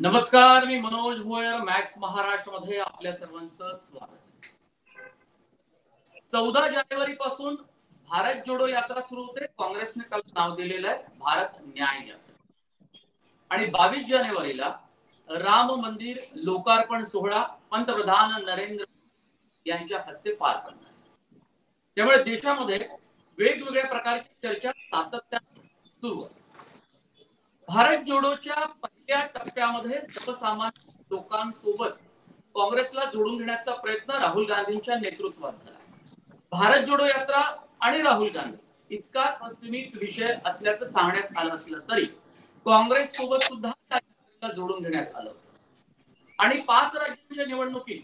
नमस्कार, मी मनोज भोयर. मॅक्स महाराष्ट्रमध्ये आपल्या सर्वांचं स्वागत. 14 जानेवारी पासून भारत जोडो यात्रा सुरू होते. काँग्रेसने काल नाव दिलेलं आहे भारत न्याय यात्रा. आणि 22 जानेवारीला राम मंदिर लोकार्पण सोहळा पंतप्रधान नरेंद्र मोदी यांच्या हस्ते पार पडणार आहे. त्यामुळे देशामध्ये वेगवेगळ्या प्रकारची चर्चा सातत्याने सुरू आहे. भारत जोडोच्या पहिल्या टप्प्यामध्ये सर्वसामान्य लोकांसोबत काँग्रेसला जोडून घेण्याचा प्रयत्न राहुल गांधींच्या नेतृत्वात झाला. भारत जोडो यात्रा आणि राहुल गांधी इतकाच सीमित विषय असल्याचं सांगण्यात आलं असलं तरी काँग्रेस सोबत सुद्धा त्या यात्रेला जोडून घेण्यात आलं. आणि 5 राज्यांच्या निवडणुकीत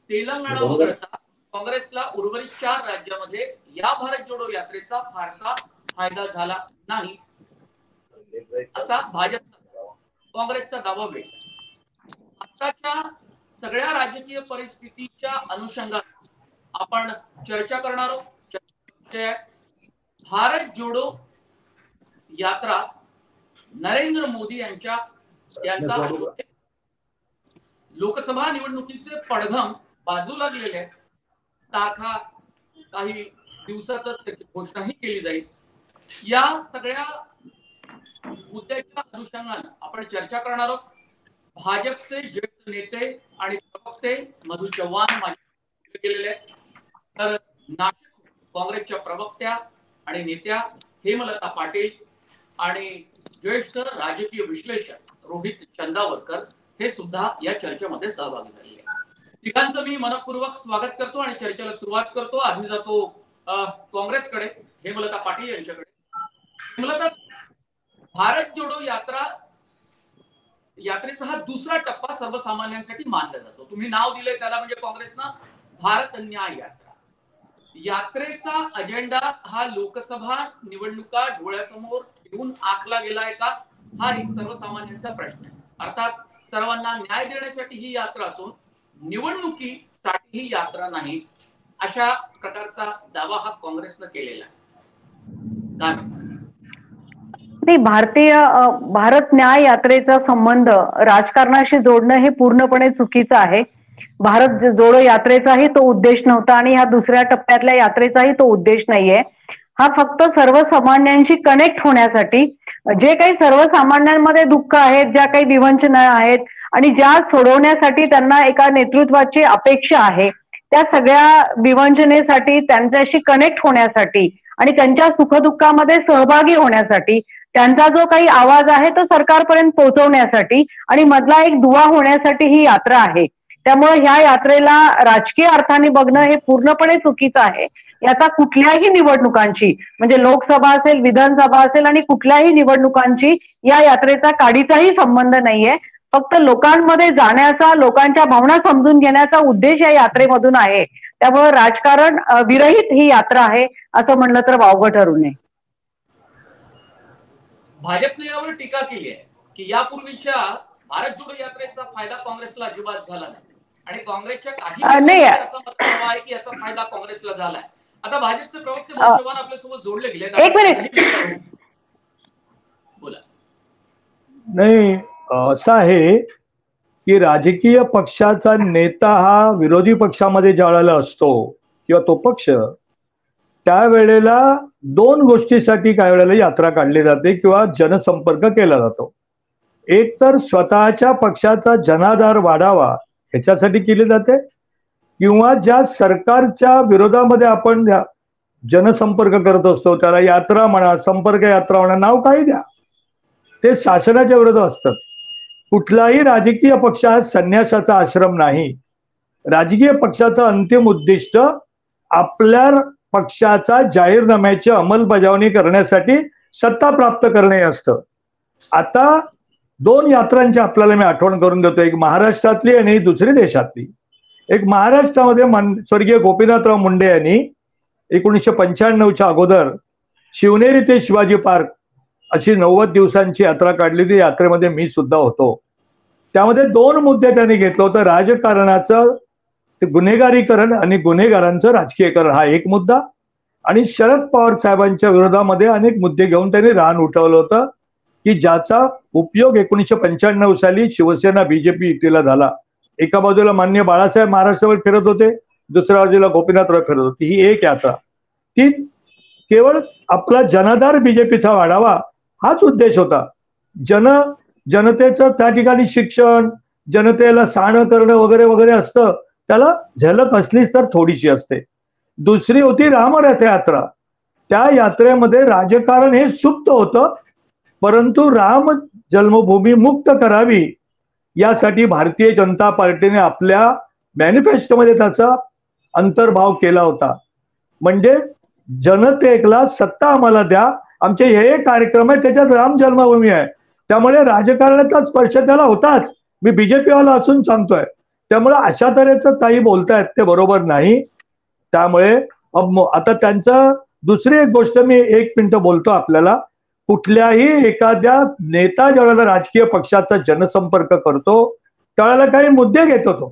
तेलंगणा वगळता काँग्रेसला उर्वरित 4 राज्यामध्ये या भारत जोडो यात्रेचा फारसा फायदा झाला नाही असा भाजपचा काँग्रेसचा दावा वेगळा. आताच्या सगळ्या राजकीय परिस्थितीच्या अनुषंगाने आपण चर्चा करणार आहोत. भारत जोडो यात्रा नरेंद्र मोदी यांचा लोकसभा निवडणुकीचे पडघम बाजू लागलेले आहेत. तारखा काही दिवसातच त्याची घोषणाही केली जाईल. या सगळ्या मुद्द्याच्या अनुषंगाने आपण चर्चा करणार आहोत. भाजपचे ज्येष्ठ नेते आणि प्रवक्ते मधु चव्हाण गेलेले आहेत, तर नाशिक काँग्रेसच्या प्रवक्त्या आणि नेत्या हेमलता पाटील आणि ज्येष्ठ राजकीय विश्लेषक रोहित चंदावरकर हे सुद्धा या चर्चेमध्ये सहभागी झालेले आहेत. तिघांचं मी मनपूर्वक स्वागत करतो आणि चर्चेला सुरुवात करतो. आधी जातो काँग्रेसकडे, हेमलता पाटील यांच्याकडे. हेमलता, भारत जोडो यात्रेचा हा दुसरा टप्पा सर्वसामान्यांसाठी मानला जातो. तुम्ही नाव दिले त्याला, म्हणजे काँग्रेसनं भारत न्याय यात्रा. यात्रेचा अजेंडा हा लोकसभा निवडणुका डोळ्यासमोर ठेवून आखला गेलाय का, हा एक सर्वसामान्यांचा प्रश्न आहे. अर्थात सर्वांना न्याय देण्यासाठी ही यात्रा असून निवडणुकीसाठी ही यात्रा नाही, अशा प्रकारचा दावा हा काँग्रेसनं केलेला आहे. भारत न्याय यात्रेचा संबंध राजकारणाशी जोडणं हे पूर्णपणे चुकीचं आहे. भारत जोडो यात्रेचाही तो उद्देश नव्हता आणि ह्या दुसऱ्या टप्प्यातल्या यात्रेचाही तो उद्देश नाहीये. हा फक्त सर्वसामान्यांशी कनेक्ट होण्यासाठी, जे काही सर्वसामान्यांमध्ये दुःख आहेत, ज्या काही विवंचना आहेत आणि ज्या सोडवण्यासाठी त्यांना एका नेतृत्वाची अपेक्षा आहे, त्या सगळ्या विवंचनेसाठी, त्यांच्याशी कनेक्ट होण्यासाठी आणि त्यांच्या सुखदुःखामध्ये सहभागी होण्यासाठी, त्यांचा जो काही आवाज आहे तो सरकारपर्यंत पोहोचवण्यासाठी आणि मधला एक दुवा होण्यासाठी ही यात्रा आहे. त्यामुळे ह्या यात्रेला राजकीय अर्थाने बघणं हे पूर्णपणे चुकीचं आहे. याचा कुठल्याही निवडणुकांची, म्हणजे लोकसभा असेल, विधानसभा असेल आणि कुठल्याही निवडणुकांची या यात्रेचा काडीचाही संबंध नाहीये. फक्त लोकांमध्ये जाण्याचा, लोकांच्या भावना समजून घेण्याचा उद्देश या यात्रेमधून आहे. त्यामुळे राजकारण विरहित ही यात्रा आहे असं म्हणलं तर वावगं ठरू नये. भाजपने यावर टीका केली आहे की यापूर्वीच्या भारत जोडो यात्रेचा फायदा काँग्रेसला अजिबात झाला नाही आणि काँग्रेसच्या काही असा मत आहे की याचा फायदा काँग्रेसला झालाय. आता भाजपचे प्रवक्ते मधु चव्हाण आपल्यासोबत जोडले गेले. एक मिनिट, बोला. नाही, असं आहे की राजकीय पक्षाचा नेता हा विरोधी पक्षामध्ये ज्यावेळेला असतो किंवा तो पक्ष, त्यावेळेला 2 गोष्टीसाठी काही वेळेला यात्रा काढली जाते किंवा जनसंपर्क केला जातो. एक तर स्वतःच्या पक्षाचा जनाधार वाढावा ह्याच्यासाठी केली जाते, किंवा ज्या सरकारच्या विरोधामध्ये आपण जनसंपर्क करत असतो त्याला यात्रा म्हणा, संपर्क यात्रा म्हणा, नाव काही द्या, ते शासनाच्या विरोधात असतात. कुठलाही राजकीय पक्ष हा संन्यासाचा आश्रम नाही. राजकीय पक्षाचं अंतिम उद्दिष्ट आपल्या पक्षाचा जाहीरनाम्याची अंमलबजावणी करण्यासाठी सत्ता प्राप्त करणे असतं. आता 2 यात्रांची आपल्याला मी आठवण करून देतो, एक महाराष्ट्रातली आणि दुसरी देशातली. एक महाराष्ट्रामध्ये स्वर्गीय गोपीनाथराव मुंडे यांनी 1995च्या अगोदर शिवनेरी ते शिवाजी पार्क अशी 90 दिवसांची यात्रा काढली. ती यात्रेमध्ये मी सुद्धा होतो. त्यामध्ये 2 मुद्दे त्यांनी घेतलं होतं. राजकारणाचं गुन्हेगारीकरण आणि गुन्हेगारांचं राजकीयकरण हा एक मुद्दा, आणि शरद पवार साहेबांच्या विरोधामध्ये अनेक मुद्दे घेऊन त्यांनी रान उठवलं होतं. की ज्याचा उपयोग 1995 साली शिवसेना बीजेपी युतीला झाला. एका बाजूला माननीय बाळासाहेब महाराष्ट्रावर फिरत होते, दुसऱ्या बाजूला गोपीनाथराव फिरत होते. ही एक यात्रा, ती केवळ आपला जनाधार बीजेपीचा वाढावा हाच उद्देश होता. जनतेचं त्या ठिकाणी शिक्षण, जनतेला सहाणं करणं वगैरे वगैरे असतं, त्याला झलक असलीच तर थोडीशी असते. दुसरी होती रामरथ यात्रा. त्या यात्रेमध्ये राजकारण हे सुप्त होतं, परंतु राम जन्मभूमी मुक्त करावी यासाठी भारतीय जनता पार्टीने आपल्या मॅनिफेस्टोमध्ये त्याचा अंतर्भाव केला होता. म्हणजे जनतेला सत्ता आम्हाला द्या, आमचे हे कार्यक्रम आहे त्याच्यात राम जन्मभूमी आहे, त्यामुळे राजकारणाचा स्पर्श त्याला होताच. मी बीजेपी वाला असून सांगतोय. त्यामुळे अशा तऱ्हेचं काही बोलतायत ते बरोबर नाही. त्यामुळे आता त्यांचं दुसरी एक गोष्ट मी 1 मिनिट बोलतो आपल्याला. कुठल्याही एखाद्या नेता ज्यावेळेला राजकीय पक्षाचा जनसंपर्क करतो त्यावेळेला काही मुद्दे घेतो तो.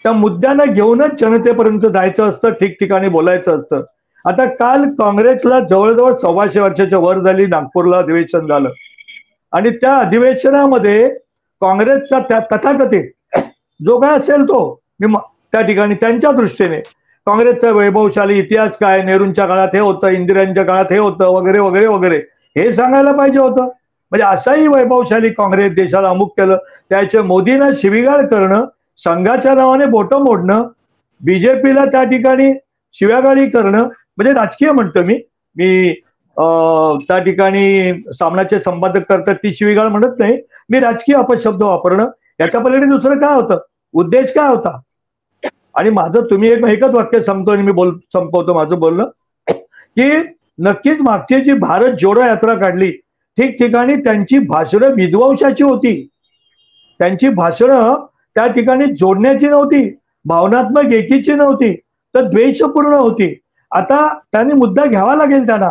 त्या मुद्द्यांना घेऊनच जनतेपर्यंत जायचं असतं, ठिकठिकाणी बोलायचं असतं. आता काल काँग्रेसला जवळजवळ 125 वर्षाच्या वर झाली, नागपूरला अधिवेशन झालं आणि त्या अधिवेशनामध्ये काँग्रेसचा त्या तथाकथित जो काय असेल तो, मी त्या ठिकाणी त्यांच्या दृष्टीने काँग्रेसचा वैभवशाली इतिहास काय, नेहरूंच्या काळात हे होतं, इंदिरांच्या काळात हे होतं वगैरे वगैरे वगैरे हे सांगायला पाहिजे होतं. म्हणजे असाही वैभवशाली काँग्रेस देशाला अमुक केलं, त्याचे मोदींना शिवीगाळ करणं, संघाच्या नावाने बोटं मोडणं, बीजेपीला त्या ठिकाणी शिव्यागाळी करणं, म्हणजे राजकीय म्हणतो मी त्या ठिकाणी सामनाचे संपादक करतात ती शिवीगाळ म्हणत नाही, मी राजकीय अपशब्द वापरणं, याच्या पलीकडे दुसरं काय होतं, उद्देश काय होता. आणि माझं तुम्ही एकच वाक्य सांगतो आणि मी संपवतो माझं बोलणं, की नक्कीच मागची जी भारत जोडो यात्रा काढली ठिकठिकाणी त्यांची भाषणं विध्वंसाची होती. त्यांची भाषणं त्या ठिकाणी जोडण्याची नव्हती, भावनात्मक एकीची नव्हती, तर द्वेषपूर्ण होती. आता त्यांनी मुद्दा घ्यावा लागेल त्यांना.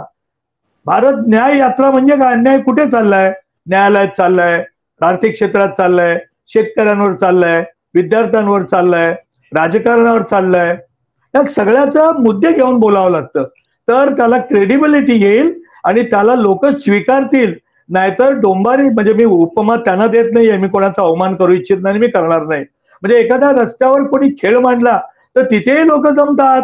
भारत न्याय यात्रा म्हणजे काय, अन्याय कुठे चाललाय, न्यायालयात चाललाय, आर्थिक क्षेत्रात चाललाय, शेतकऱ्यांवर चाललाय, विद्यार्थ्यांवर चाललाय, राजकारणावर चाललाय, या सगळ्याचा मुद्दे घेऊन बोलावं लागतं, तर त्याला क्रेडिबिलिटी येईल आणि त्याला लोक स्वीकारतील. नाहीतर डोंबारी, म्हणजे मी उपमा त्यांना देत नाहीये, मी कोणाचा अवमान करू इच्छित नाही, मी करणार नाही. म्हणजे एखाद्या रस्त्यावर कोणी खेळ मांडला तर तिथेही लोक जमतात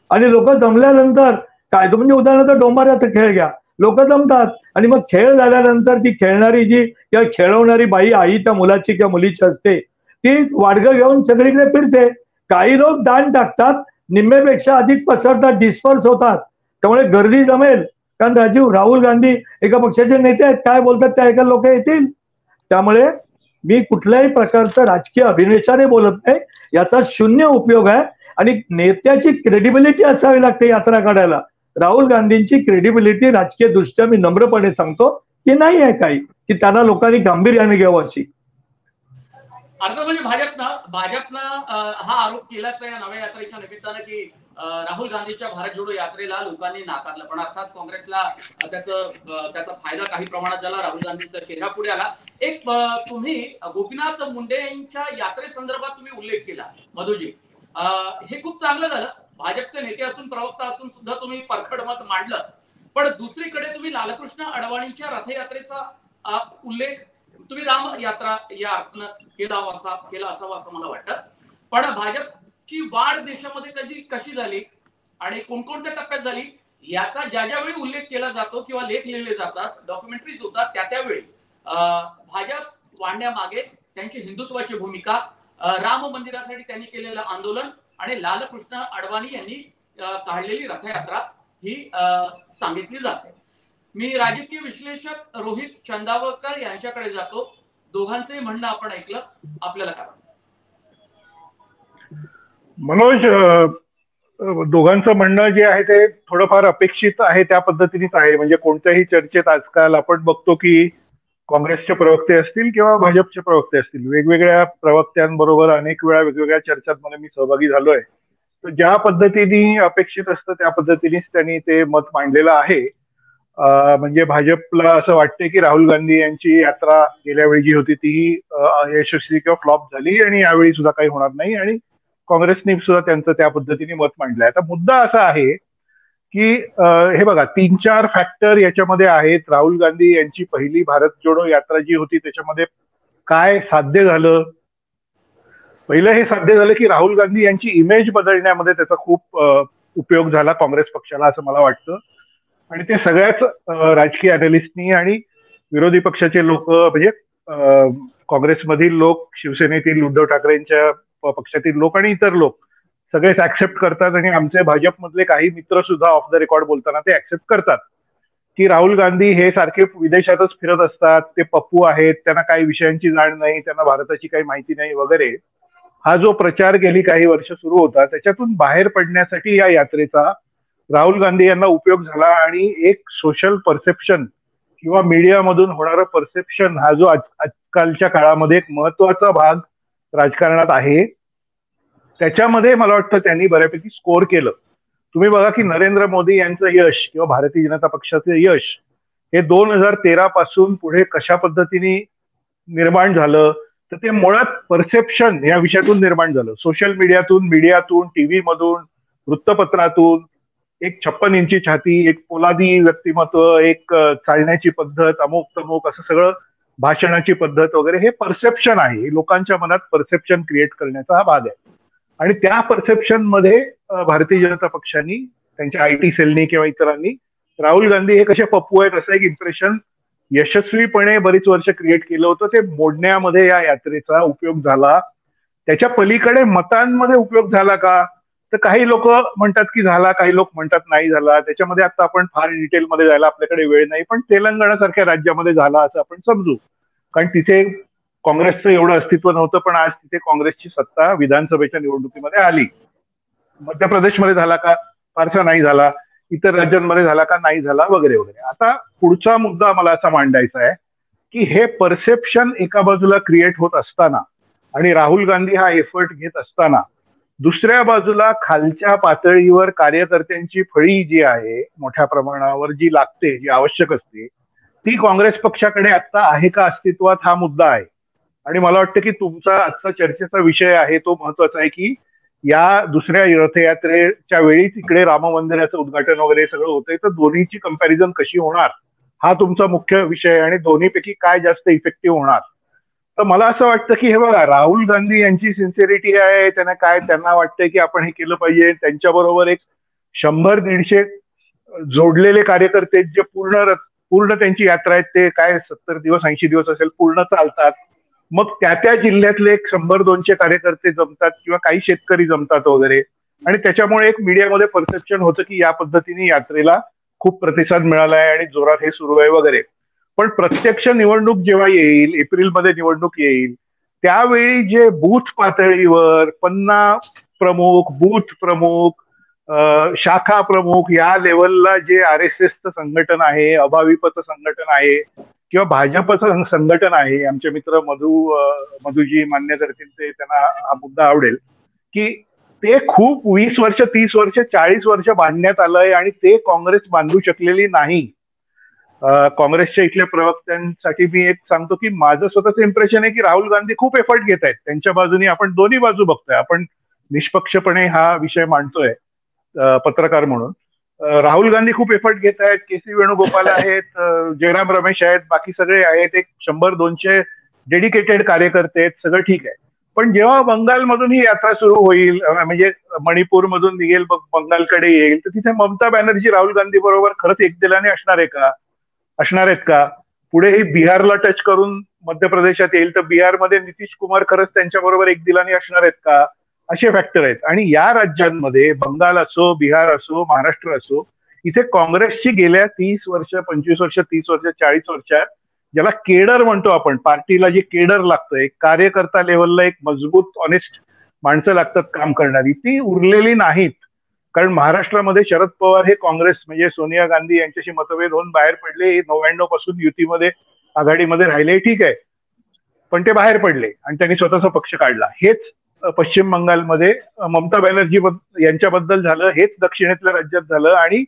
आणि लोक जमल्यानंतर काय, म्हणजे उदाहरणार्थ डोंबाऱ्याचा खेळ घ्या, लोक जमतात आणि मग खेळ झाल्यानंतर ती खेळणारी जी किंवा खेळवणारी बाई आई त्या मुलाची किंवा मुलीची असते, ती वाडगं घेऊन सगळीकडे फिरते. काही लोक दान टाकतात, निम्मेपेक्षा अधिक पसरतात, डिस्पर्स होतात, त्यामुळे गर्दी जमेल. कारण राहुल गांधी एका पक्षाचे नेते आहेत, काय बोलतात त्या ऐका लोक येतील. त्यामुळे मी कुठल्याही प्रकारचं राजकीय अभिनिवेशाने बोलत नाही, याचा शून्य उपयोग आहे. आणि नेत्याची क्रेडिबिलिटी असावी लागते यात्रा काढायला. राहुल गांधींची क्रेडिबिलिटी राजकीय दृष्ट्या मी नम्रपणे सांगतो की नाही आहे काही, की त्यांना लोकांनी गांभीर्याने घ्यावं अशी. अर्थात म्हणजे भाजपनं हा आरोप केलाच आहे या नव्या यात्रेच्या निमित्तानं की राहुल गांधीच्या भारत जोडो यात्रेला लोकांनी नाकारलं, पण अर्थात काँग्रेसला त्याचा फायदा काही प्रमाणात झाला, राहुल गांधींचा चेहरा पुढे आला. एक तुम्ही गोपीनाथ मुंडे यांच्या यात्रेसंदर्भात तुम्ही उल्लेख केला मधुजी, हे खूप चांगलं झालं. भाजपचे नेते असून, प्रवक्ता असून सुद्धा तुम्ही परखड मत मांडलं. पण दुसरीकडे तुम्ही लालकृष्ण अडवाणींच्या रथयात्रेचा उल्लेख तुम्ही राम यात्रा या अर्थानं केला असावा असं मला वाटतं. पण भाजपची वाढ देशामध्ये कशी झाली आणि कोणकोणत्या टप्प्यात झाली याचा ज्यावेळी उल्लेख केला जातो किंवा लेख लिहिले जातात, डॉक्युमेंटरीज होतात, त्यावेळी भाजप वाढण्यामागे त्यांची हिंदुत्वाची भूमिका, राम मंदिरासाठी त्यांनी केलेलं आंदोलन आणि लालकृष्ण अडवाणी यांनी काढलेली रथयात्रा ही सांगितली जाते. मी राजकीय विश्लेषक रोहित चंदावरकर यांच्याकडे जातो. दोघांचंही म्हणणं आपण ऐकलं, आपल्याला काय वाटतं? मनोज, दोघांचं म्हणणं जे आहे ते थोडंफार अपेक्षित आहे त्या पद्धतीनेच आहे. म्हणजे कोणत्याही चर्चेत आजकाल आपण बघतो की काँग्रेसचे प्रवक्ते असतील किंवा भाजपचे प्रवक्ते असतील, वेगवेगळ्या प्रवक्त्यांबरोबर अनेक वेळा वेगवेगळ्या चर्चांमध्ये मी सहभागी झालोय. तर ज्या पद्धतीने अपेक्षित असतं त्या पद्धतीनेच त्यांनी ते मत मांडलेलं आहे. म्हणजे भाजपला असं वाटते की राहुल गांधी यांची यात्रा गेल्या वेळी जी होती ती यशस्वी किंवा फ्लॉप झाली आणि यावेळी सुद्धा काही होणार नाही, आणि काँग्रेसने सुद्धा त्यांचं त्या पद्धतीने मत मांडलंय. आता मुद्दा असा आहे की हे बघा 3-4 फॅक्टर याच्यामध्ये आहेत. राहुल गांधी यांची पहिली भारत जोडो यात्रा जी होती त्याच्यामध्ये काय साध्य झालं? पहिलं हे साध्य झालं की राहुल गांधी यांची इमेज बदलण्यामध्ये त्याचा खूप उपयोग झाला काँग्रेस पक्षाला, असं मला वाटतं. आणि ते सगळ्याच राजकीय अॅनालिस्टनी आणि विरोधी पक्षाचे लोक, म्हणजे काँग्रेसमधील लोक, शिवसेनेतील उद्धव ठाकरेंच्या पक्षातील लोक आणि इतर लोक सगळेच ऍक्सेप्ट करतात. आणि आमचे भाजपमधले काही मित्र सुद्धा ऑफ द रेकॉर्ड बोलताना ते ऍक्सेप्ट करतात की राहुल गांधी हे सारखे विदेशातच फिरत असतात, ते पप्पू आहेत, त्यांना काही विषयांची जाण नाही, त्यांना भारताची काही माहिती नाही वगैरे. हा जो प्रचार गेली काही वर्ष सुरू होता त्याच्यातून बाहेर पडण्यासाठी या यात्रेचा राहुल गांधी यांना उपयोग झाला. आणि एक सोशल परसेप्शन किंवा मीडियामधून होणारं परसेप्शन हा जो आजकालच्या काळामध्ये एक महत्वाचा भाग राजकारणात आहे, त्याच्यामध्ये मला वाटतं त्यांनी बऱ्यापैकी स्कोर केलं. तुम्ही बघा की नरेंद्र मोदी यांचं यश किंवा भारतीय जनता पक्षाचं यश हे 2013 पासून पुढे कशा पद्धतीने निर्माण झालं, तर ते मुळात परसेप्शन या विषयातून निर्माण झालं. सोशल मीडियातून, टीव्ही मधून, वृत्तपत्रातून. एक 56 इंची छाती, एक पोलादी व्यक्तिमत्व, एक चालण्याची पद्धत, अमुक तमुक, असं सगळं भाषणाची पद्धत वगैरे, हे परसेप्शन आहे. लोकांच्या मनात परसेप्शन क्रिएट करण्याचा हा भाग आहे. आणि त्या परसेप्शन मध्ये भारतीय जनता पक्षाने, त्यांच्या IT सेलनी किंवा इतरांनी राहुल गांधी हे कसे पप्पू आहेत असं एक इम्प्रेशन यशस्वीपणे बरीच वर्ष क्रिएट केलं होतं. ते मोडण्यामध्ये या यात्रेचा उपयोग झाला. त्याच्या पलीकडे मतांमध्ये उपयोग झाला का, तर काही लोक म्हणतात की झाला, काही लोक म्हणतात नाही झाला. त्याच्यामध्ये आता आपण फार डिटेलमध्ये जायला आपल्याकडे वेळ नाही, पण तेलंगणासारख्या राज्यामध्ये झाला असं आपण समजू, कारण तिथे काँग्रेसचं एवढं अस्तित्व नव्हतं, पण आज तिथे काँग्रेसची सत्ता विधानसभेच्या निवडणुकीमध्ये आली. मध्य प्रदेशमध्ये झाला का, फारसा नाही झाला. इतर राज्यांमध्ये झाला का, नाही झाला, वगैरे वगैरे. आता पुढचा मुद्दा मला असा मांडायचा आहे की हे परसेप्शन एका बाजूला क्रिएट होत असताना आणि राहुल गांधी हा एफर्ट घेत असताना, दुसऱ्या बाजूला खालच्या पातळीवर कार्यकर्त्यांची फळी जी आहे मोठ्या प्रमाणावर जी लागते, जी आवश्यक असते, ती काँग्रेस पक्षाकडे आता आहे का अस्तित्वात, हा मुद्दा आहे. आणि मला वाटतं की तुमचा आजचा चर्चेचा विषय आहे तो महत्वाचा आहे की या दुसऱ्या रथयात्रेच्या वेळीच इकडे राम मंदिराचं उद्घाटन वगैरे सगळं होतंय, तर दोन्हीची कंपॅरिझन कशी होणार हा तुमचा मुख्य विषय आहे. आणि दोन्हीपैकी काय जास्त इफेक्टिव्ह होणार. तर मला असं वाटतं की हे बघा, राहुल गांधी यांची सिन्सिअरिटी आहे, त्यांना वाटतंय की आपण हे केलं पाहिजे. त्यांच्याबरोबर एक 100-150 जोडलेले कार्यकर्ते जे पूर्ण त्यांची यात्रा आहे, ते काय 70 दिवस 80 दिवस असेल, पूर्ण चालतात. मग त्या जिल्ह्यातले 100-200 कार्यकर्ते जमतात किंवा काही शेतकरी जमतात वगैरे, आणि त्याच्यामुळे एक मीडियामध्ये परसेप्शन होतं की या पद्धतीने यात्रेला खूप प्रतिसाद मिळाला आहे आणि जोरात हे सुरू आहे वगैरे. पण प्रत्यक्ष निवडणूक जेव्हा येईल, एप्रिलमध्ये निवडणूक येईल, त्यावेळी जे बूथ पातळीवर पन्ना प्रमुख, बूथ प्रमुख, शाखा प्रमुख या लेवलला जे RSSचं संघटन आहे, अभाविपचं संघटन आहे किंवा भाजपचं संघटन आहे, आमचे मित्र मधुजी मान्य करतील, ते त्यांना हा मुद्दा आवडेल की ते खूप 20 वर्ष, 30 वर्ष, 40 वर्ष बांधण्यात आलंय आणि ते काँग्रेस बांधू शकलेली नाही. काँग्रेसच्या इथल्या प्रवक्त्यांसाठी मी एक सांगतो की माझं स्वतःचं इम्प्रेशन आहे की राहुल गांधी खूप एफर्ट घेत आहेत त्यांच्या बाजूने. आपण दोन्ही बाजू बघतोय, आपण निष्पक्षपणे हा विषय मांडतोय पत्रकार म्हणून. राहुल गांधी खूप एफर्ट घेत आहेत, KC वेणुगोपाल आहेत, जयराम रमेश आहेत, बाकी सगळे आहेत, एक 100-200 डेडिकेटेड कार्यकर्ते आहेत, सगळं ठीक आहे. पण जेव्हा बंगालमधून ही यात्रा सुरू होईल, म्हणजे मणिपूरमधून निघेल, बंगालकडे येईल, तर तिथे ममता बॅनर्जी राहुल गांधी बरोबर खरंच एक दिलाने असणार आहेत का? पुढे ही बिहारला टच करून मध्य प्रदेशात येईल, तर बिहारमध्ये नितीश कुमार खरंच त्यांच्याबरोबर एक दिलाने असणार आहेत का? असे फॅक्टर आहेत. आणि या राज्यांमध्ये, बंगाल असो, बिहार असो, महाराष्ट्र असो, इथे काँग्रेसची गेल्या 30 वर्ष, 25 वर्ष, 30 वर्ष, 40 वर्षात, ज्याला केडर म्हणतो आपण, पार्टीला जे केडर लागतं, एक कार्यकर्ता लेवलला एक मजबूत ऑनेस्ट माणसं लागतात काम करणारी, ती उरलेली नाहीत. कारण महाराष्ट्रामध्ये शरद पवार हे काँग्रेस म्हणजे सोनिया गांधी यांच्याशी मतभेद होऊन बाहेर पडले. 99 पासून युतीमध्ये आघाडीमध्ये राहिले, ठीक आहे, पण ते बाहेर पडले आणि त्यांनी स्वतःचा पक्ष काढला. हेच पश्चिम बंगालमध्ये ममता बॅनर्जी यांच्याबद्दल झालं, हेच दक्षिणेतल्या राज्यात झालं. आणि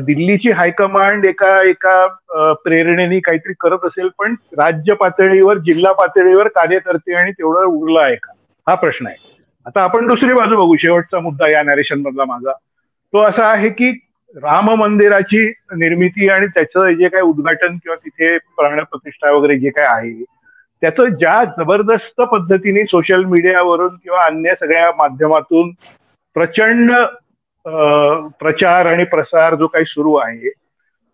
दिल्लीची हायकमांड एका प्रेरणेने काहीतरी करत असेल, पण राज्य पातळीवर, जिल्हा पातळीवर कार्यकर्ते आणि तेवढं उरलं आहे का, हा प्रश्न आहे. आता आपण दुसरी बाजू बघू. शेवटचा मुद्दा या नॅरेशन मधला माझा तो असा आहे की राम मंदिराची निर्मिती आणि त्याचं जे काही उद्घाटन किंवा तिथे प्राणप्रतिष्ठा वगैरे जे काय आहे त्याचं ज्या जबरदस्त पद्धतीने सोशल मीडियावरून किंवा अन्य सगळ्या माध्यमातून प्रचंड प्रचार आणि प्रसार जो काही सुरू आहे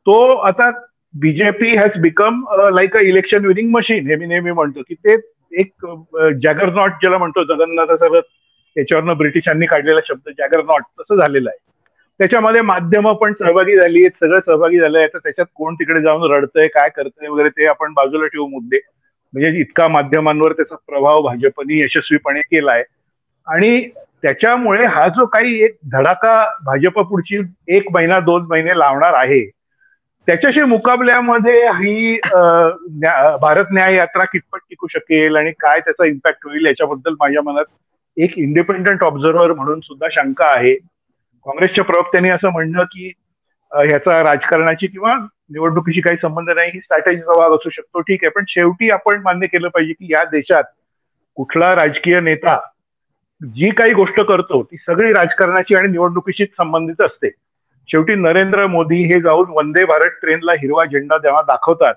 तो आता BJP has become like a election winning machine. हे मी नेहमी म्हणतो की ते एक जॅगरनॉट ज्याला म्हणतो जगन्नाथाचं रथ, त्याच्यावरनं ब्रिटिशांनी काढलेला शब्द जॅगरनॉट तसं झालेलं आहे. त्याच्यामध्ये माध्यमं पण सहभागी झाली आहेत, सगळं सहभागी झालंय. तर त्याच्यात कोण तिकडे जाऊन रडतंय काय करतंय वगैरे ते आपण बाजूला ठेवू मुद्दे. म्हणजे इतका माध्यमांवर त्याचा प्रभाव भाजपनी यशस्वीपणे केलाय आणि त्याच्यामुळे हा जो काही एक धडाका भाजप पुढची 1 महिना 2 महिने लावणार आहे त्याच्याशी मुकाबल्यामध्ये ही भारत न्याय यात्रा कितपत टिकू शकेल आणि काय त्याचा इम्पॅक्ट होईल याच्याबद्दल माझ्या मनात एक इंडिपेंडंट ऑब्झर्व्हर म्हणून सुद्धा शंका आहे. काँग्रेसच्या प्रवक्त्यांनी असं म्हणणं की ह्याचा राजकारणाची किंवा निवडणुकीशी काही संबंध नाही, ही स्ट्रॅटेजीचा भाग असू शकतो. ठीक आहे, पण शेवटी आपण मान्य केलं पाहिजे की या देशात कुठला राजकीय नेता जी काही गोष्ट करतो ती सगळी राजकारणाची आणि निवडणुकीशीच संबंधित असते. शेवटी नरेंद्र मोदी हे जाऊन वंदे भारत ट्रेनला हिरवा झेंडा जेव्हा दाखवतात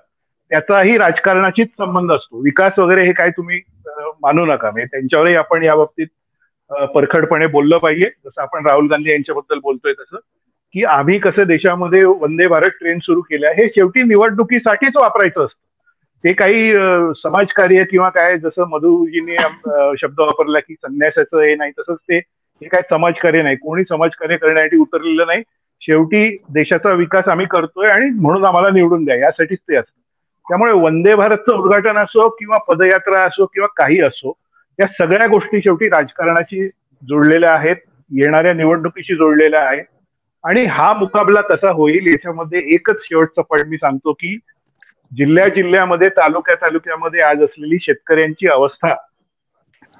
त्याचाही राजकारणाशीच संबंध असतो. विकास वगैरे हे काय तुम्ही मानू नका, म्हणजे त्यांच्यावरही आपण या बाबतीत परखडपणे बोललं पाहिजे. जसं आपण राहुल गांधी यांच्याबद्दल बोलतोय तसं की आम्ही कसं देशामध्ये वंदे भारत ट्रेन सुरू केल्या हे शेवटी निवडणुकीसाठीच वापरायचं असतं. ते काही समाजकार्य किंवा काय जसं मधुजींनी शब्द वापरला की संन्यासाचं हे नाही, तसंच ते हे काय समाजकार्य नाही. कोणी समाजकार्य करण्यासाठी उतरलेलं नाही. शेवटी देशाचा विकास आम्ही करतोय आणि म्हणून आम्हाला निवडून द्या यासाठीच ते असतं. त्यामुळे वंदे भारतचं उद्घाटन असो किंवा पदयात्रा असो किंवा काही असो, या सगळ्या गोष्टी शेवटी राजकारणाशी जोडलेल्या आहेत, येणाऱ्या निवडणुकीशी जोडलेल्या आहेत. आणि हा मुकाबला कसा होईल याच्यामध्ये एकच शेवटचा पॉईंट मी सांगतो की जिल्ह्यामध्ये तालुक्यामध्ये आज असलेली शेतकऱ्यांची अवस्था,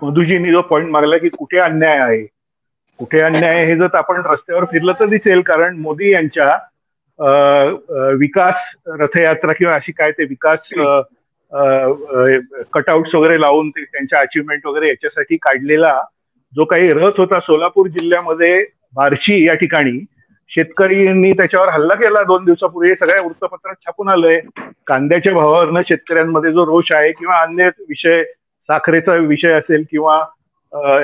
मधुजींनी जो पॉईंट मारला की कुठे अन्याय आहे कुठे अन्याय हे जर आपण रस्त्यावर फिरलं तर दिसेल. कारण मोदी यांच्या विकास रथयात्रा किंवा अशी काय ते विकास कटआउट्स वगैरे लावून ते त्यांच्या अचिव्हमेंट वगैरे याच्यासाठी काढलेला जो काही रथ होता सोलापूर जिल्ह्यामध्ये बार्शी या ठिकाणी शेतकऱ्यांनी त्याच्यावर हल्ला केला 2 दिवसापूर्वी. हे सगळ्या वृत्तपत्रात छापून आलंय. कांद्याच्या भावावरनं शेतकऱ्यांमध्ये जो रोष आहे किंवा अन्य विषय, साखरेचा विषय असेल किंवा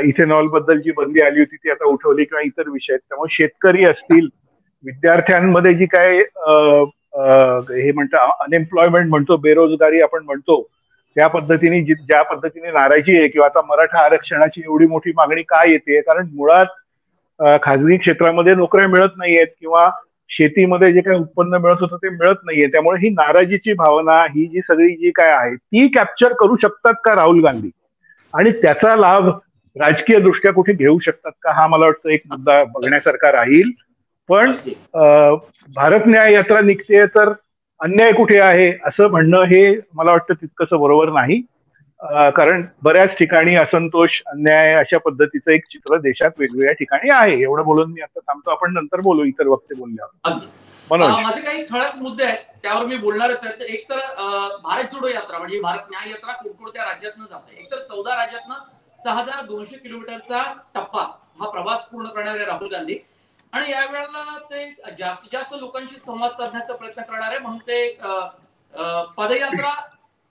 इथेनॉल बद्दल जी बंदी आली होती ती आता उठवली किंवा इतर विषय आहेत. त्यामुळे शेतकरी असतील, विद्यार्थ्यांमध्ये जी काय हे म्हणतात अनएम्प्लॉयमेंट म्हणतो, बेरोजगारी आपण म्हणतो, त्या पद्धतीने ज्या पद्धतीने नाराजी आहे किंवा आता मराठा आरक्षणाची एवढी मोठी मागणी का येते, कारण मुळात खाजगी क्षेत्रामध्ये नोकऱ्या मिळत नाहीयेत किंवा शेतीमध्ये जे काही उत्पन्न मिळत होतं ते मिळत नाहीये. त्यामुळे ही नाराजीची भावना ही जी सगळी जी काय आहे ती कॅप्चर करू शकतात का राहुल गांधी आणि त्याचा लाभ राजकीय दृष्ट्या कुठे घेऊ शकतात का, हा मला वाटतं एक मुद्दा बघण्यासारखा राहील. पण भारत न्याय यात्रा निघते तर अन्याय कुठे आहे असं म्हणणं हे मला वाटतं तितकंसं बरोबर नाही. कारण बऱ्याच ठिकाणी असंतोष, अन्याय अशा पद्धतीचं एक चित्र देशात वेगवेगळ्या ठिकाणी आहे. एवढं बोलून मी आता थांबतो. आपण नंतर बोलू इतर वक्ते बोलल्यावर. माझे काही ठळक मुद्दे आहेत त्यावर मी बोलणारच आहे. एक तर भारत जोडो यात्रा म्हणजे भारत न्याय यात्रा कोणकोणत्या राज्यातनं जाते. एक तर 14 राज्यातनं 6200 किलोमीटरचा टप्पा हा प्रवास पूर्ण करणारे राहुल गांधी आणि यावेळेला ते जास्तीत जास्त लोकांशी संवाद साधण्याचा प्रयत्न करणार आहे. म्हणून ते पदयात्रा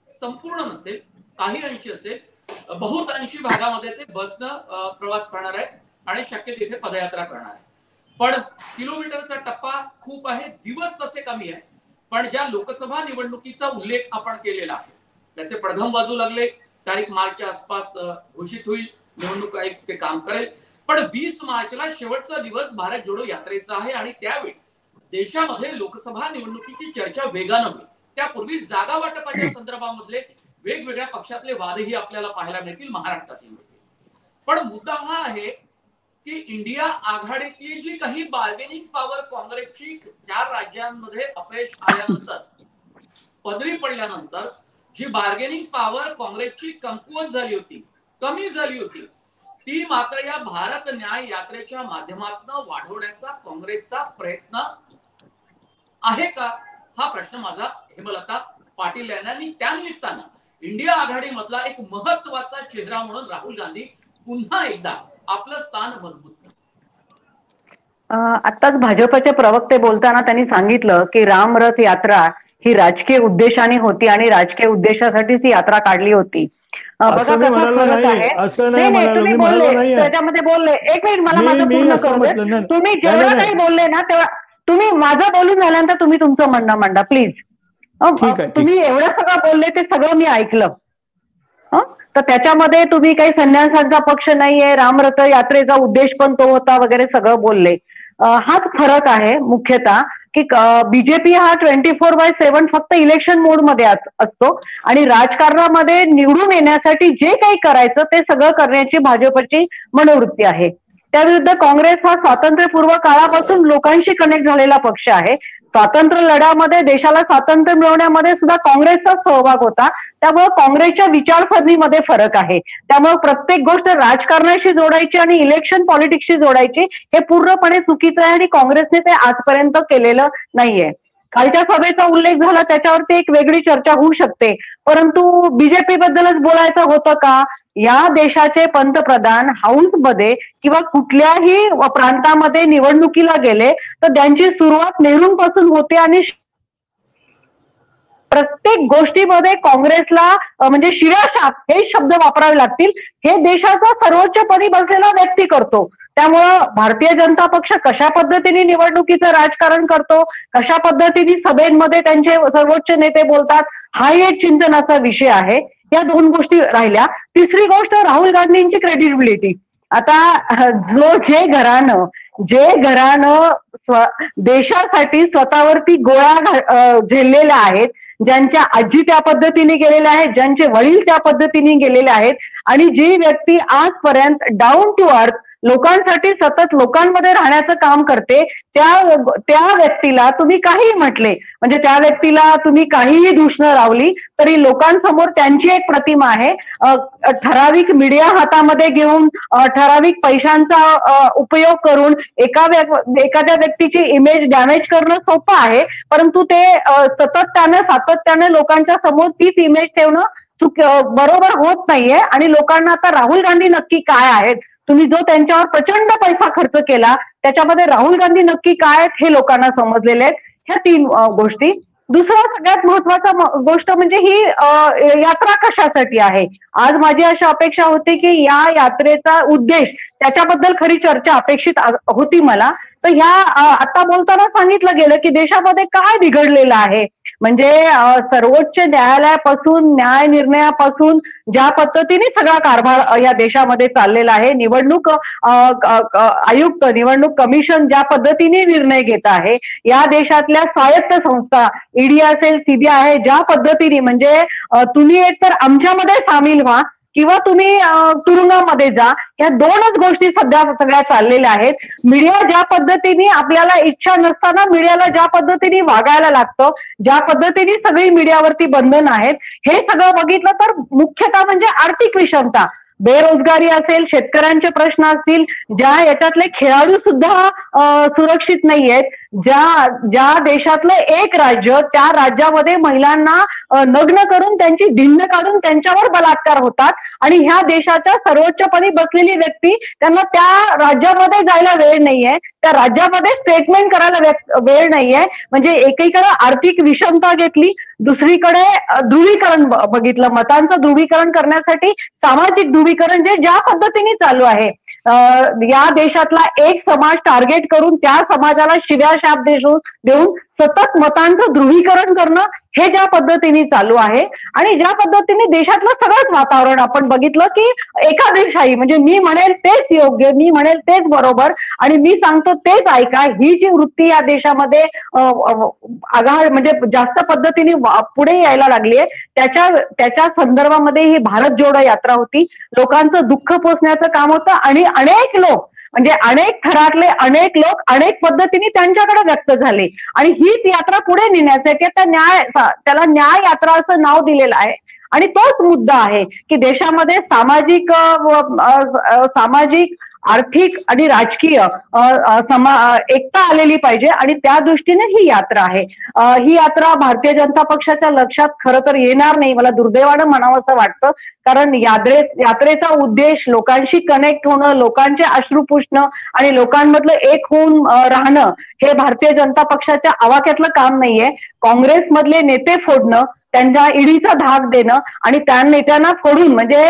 संपूर्ण नसेल, काही अंशी असेल, बहुतांशी भागामध्ये ते बसनं प्रवास करणार आहे आणि शक्य तिथे पदयात्रा करणार आहे. पण किलोमीटरचा टप्पा खूप आहे, दिवस तसे कमी आहे. पण ज्या लोकसभा निवडणुकीचा उल्लेख आपण केलेला आहे त्याचे पडघम वाजू लागले. तारीख मार्चच्या आसपास घोषित होईल, निवडणूक आयोग ते काम करेल. पण 20 मार्चला शेवटचा दिवस भारत जोडो यात्रेचा आहे आणि त्यावेळी देशामध्ये लोकसभा निवडणुकीची चर्चा वेगानं होईल. त्यापूर्वी जागा वाटपाच्या संदर्भामधले वेगवेगळ्या पक्षातले वादही आपल्याला पाहायला मिळतील, महाराष्ट्रातील मिळतील. पण मुद्दा हा आहे की इंडिया आघाडीतली जी काही बार्गेनिंग पॉवर काँग्रेसची 4 राज्यांमध्ये अपयश आल्यानंतर, पदरी पडल्यानंतर जी बार्गेनिंग पॉवर काँग्रेसची कमकुवत झाली होती, कमी झाली होती, ती मात्र या भारत न्याय यात्रेच्या माध्यमातून वाढवण्याचा काँग्रेसचा प्रयत्न आहे का, हा प्रश्न माझा हेमलता पाटील यांना. आणि त्यानिमित्तानं इंडिया आघाडी मधला एक महत्वाचा चेहरा म्हणून राहुल गांधी पुन्हा एकदा आपलं स्थान मजबूत करतात. आताच भाजपचे प्रवक्ते बोलताना त्यांनी सांगितलं की रामरथ यात्रा ही राजकीय उद्देशाने होती आणि राजकीय उद्देशासाठीच ही यात्रा काढली होती. बघा कसा फरक आहे. नाही तुम्ही बोलले त्याच्यामध्ये बोलले, एक मिनिट मला माझं पूर्ण करू दे. तुम्ही जेवढं काही बोलले ना तेव्हा तुम्ही माझं बोलून झाल्यानंतर तुम्ही तुमचं म्हणणं मांडा प्लीज. तुम्ही एवढं सगळं बोलले ते सगळं मी ऐकलं. तर त्याच्यामध्ये तुम्ही काही संन्यासांचा पक्ष नाहीये, रामरथ यात्रेचा उद्देश पण तो होता वगैरे सगळं बोलले. हाच फरक आहे मुख्यतः की बीजेपी हा 24/7 फक्त इलेक्शन मोड मध्ये असतो आणि राजकारणामध्ये निवडून येण्यासाठी जे काही करायचं ते सगळं करण्याची भाजपची मनोवृत्ती आहे. त्याविरुद्ध काँग्रेस हा स्वातंत्र्यपूर्व काळापासून लोकांशी कनेक्ट झालेला पक्ष आहे. स्वातंत्र्य लढ्यामध्ये देशाला स्वातंत्र्य मिळवण्यामध्ये सुद्धा काँग्रेसचा सहभाग होता. त्यामुळे काँग्रेसच्या विचारसरणीमध्ये फरक आहे. त्यामुळे प्रत्येक गोष्ट राजकारणाशी जोडायची आणि इलेक्शन पॉलिटिक्सशी जोडायची हे पूर्णपणे चुकीचं आहे आणि काँग्रेसने ते आजपर्यंत केलेलं नाहीये. कालच्या सभेचा उल्लेख झाला त्याच्यावरती एक वेगळी चर्चा होऊ शकते, परंतु बीजेपी बद्दलच बोलायचं होतं का? या देशाचे पंतप्रधान हाऊसमध्ये किंवा कुठल्याही प्रांतामध्ये निवडणुकीला गेले तर त्यांची सुरुवात नेहरूंपासून होते आणि प्रत्येक गोष्टीमध्ये काँग्रेसला म्हणजे शिराशाप हे शब्द वापरावे लागतील. हे देशाचा सर्वोच्चपदी बसलेला व्यक्ती करतो. त्यामुळं भारतीय जनता पक्ष कशा पद्धतीने निवडणुकीचं राजकारण करतो, कशा पद्धतीने सभेमध्ये त्यांचे सर्वोच्च नेते बोलतात, हाही एक चिंतनाचा विषय आहे. या दोन गोष्टी राहिल्या. तिसरी गोष्ट राहुल गांधींची क्रेडिबिलिटी. आता जे घराणं देशासाठी स्वतःवरती गोळ्या झेललेल्या आहेत, ज्यांच्या आजी त्या पद्धतीने गेलेल्या आहेत, ज्यांचे वडील त्या पद्धतीने गेलेले आहेत आणि जी व्यक्ती आजपर्यंत डाऊन टू अर्थ लोकांसाठी सतत लोकांमध्ये राहण्याचं काम करते त्या व्यक्तीला तुम्ही काहीही म्हटले म्हणजे त्या व्यक्तीला तुम्ही काहीही दूषणं लावली तरी लोकांसमोर त्यांची एक प्रतिमा आहे. ठराविक मीडिया हातामध्ये घेऊन ठराविक पैशांचा उपयोग करून एखाद्या व्यक्तीची इमेज डॅमेज करणं सोपं आहे, परंतु ते सातत्याने लोकांच्या समोर तीच इमेज ठेवणं बरोबर होत नाहीये. आणि लोकांना आता राहुल गांधी नक्की काय आहेत, तुम्ही जो त्यांच्यावर प्रचंड पैसा खर्च केला त्याच्यामध्ये राहुल गांधी नक्की काय आहेत हे लोकांना समजलेले आहेत. ह्या तीन गोष्टी. दुसरा सगळ्यात महत्वाचा गोष्ट म्हणजे ही यात्रा कशासाठी आहे. आज माझी अशी अपेक्षा होती की या यात्रेचा उद्देश त्याच्याबद्दल खरी चर्चा अपेक्षित होती मला. तर ह्या आता बोलताना सांगितलं गेलं की देशामध्ये काय बिघडलेलं आहे, म्हणजे सर्वोच्च न्यायालयापासून न्याय निर्णयापासून ज्या पद्धतीने सगळा कारभार या देशामध्ये चाललेला आहे, निवडणूक आयुक्त निवडणूक कमिशन ज्या पद्धतीने निर्णय घेत आहे, या देशातल्या स्वायत्त संस्था ईडी असेल सीबीआय आहे ज्या पद्धतीने म्हणजे तुम्ही एकतर आमच्यामध्ये सामील व्हा किंवा तुम्ही तुरुंगामध्ये जा, या दोनच गोष्टी सगळ्या चाललेल्या आहेत. मीडिया ज्या पद्धतीने आपल्याला इच्छा नसताना मीडियाला ज्या पद्धतीने वागायला लागतं, ज्या पद्धतीने सगळी मीडियावरती बंधन आहेत, हे सगळं बघितलं तर मुख्यतः म्हणजे आर्थिक विषमता, बेरोजगारी असेल, शेतकऱ्यांचे प्रश्न असतील, ज्या याच्यातले खेळाडू सुद्धा सुरक्षित नाहीयेत, ज्या देशातलं एक राज्य त्या राज्यामध्ये महिलांना नग्न करून त्यांची धिंड काढून त्यांच्यावर बलात्कार होतात आणि ह्या देशाच्या सर्वोच्चपदी बसलेली व्यक्ती त्यांना त्या राज्यामध्ये जायला वेळ नाहीये, त्या राज्यामध्ये स्टेटमेंट करायला वेळ नाहीये. म्हणजे एकीकडे आर्थिक विषमता घेतली, दुसरीकडे ध्रुवीकरण बघितलं, मतांचं ध्रुवीकरण करण्यासाठी सामाजिक ध्रुवीकरण जे ज्या पद्धतीने चालू आहे, या देशातला एक समाज टार्गेट करून त्या समाजाला शिव्या शाप देऊन सतत मतांचं ध्रुवीकरण करणं हे ज्या पद्धतीने चालू आहे आणि ज्या पद्धतीने देशातलं सगळंच वातावरण आपण बघितलं की एकादेशाही म्हणजे मी म्हणेल तेच योग्य, मी म्हणेल तेच बरोबर आणि मी सांगतो तेच ऐका, ही जी वृत्ती या देशामध्ये आघाड म्हणजे जास्त पद्धतीने पुढे यायला लागली आहे, त्याच्या संदर्भामध्ये ही भारत जोडो यात्रा होती. लोकांचं दुःख पोचण्याचं काम होतं आणि अनेक लोक म्हणजे अनेक थरातले अनेक लोक अनेक पद्धतीने त्यांच्याकडे व्यक्त झाले आणि हीच यात्रा पुढे नेण्यासाठी त्याला न्याय यात्रा असं नाव दिलेलं आहे. आणि तोच मुद्दा आहे की देशामध्ये सामाजिक आर्थिक आणि राजकीय एकता आलेली पाहिजे आणि त्या दृष्टीने ही यात्रा आहे. ही यात्रा भारतीय जनता पक्षाच्या लक्षात खरं तर येणार नाही, मला दुर्दैवानं म्हणावंसं वाटतं. कारण यात्रेचा उद्देश लोकांशी कनेक्ट होणं, लोकांचे अश्रू पुसणं आणि लोकांमधलं एक होऊन राहणं हे भारतीय जनता पक्षाच्या आवाक्यातलं काम नाहीये. काँग्रेसमधले नेते फोडणं, त्यांच्या ईडीचा धाक देणं आणि त्या नेत्यांना फोडून म्हणजे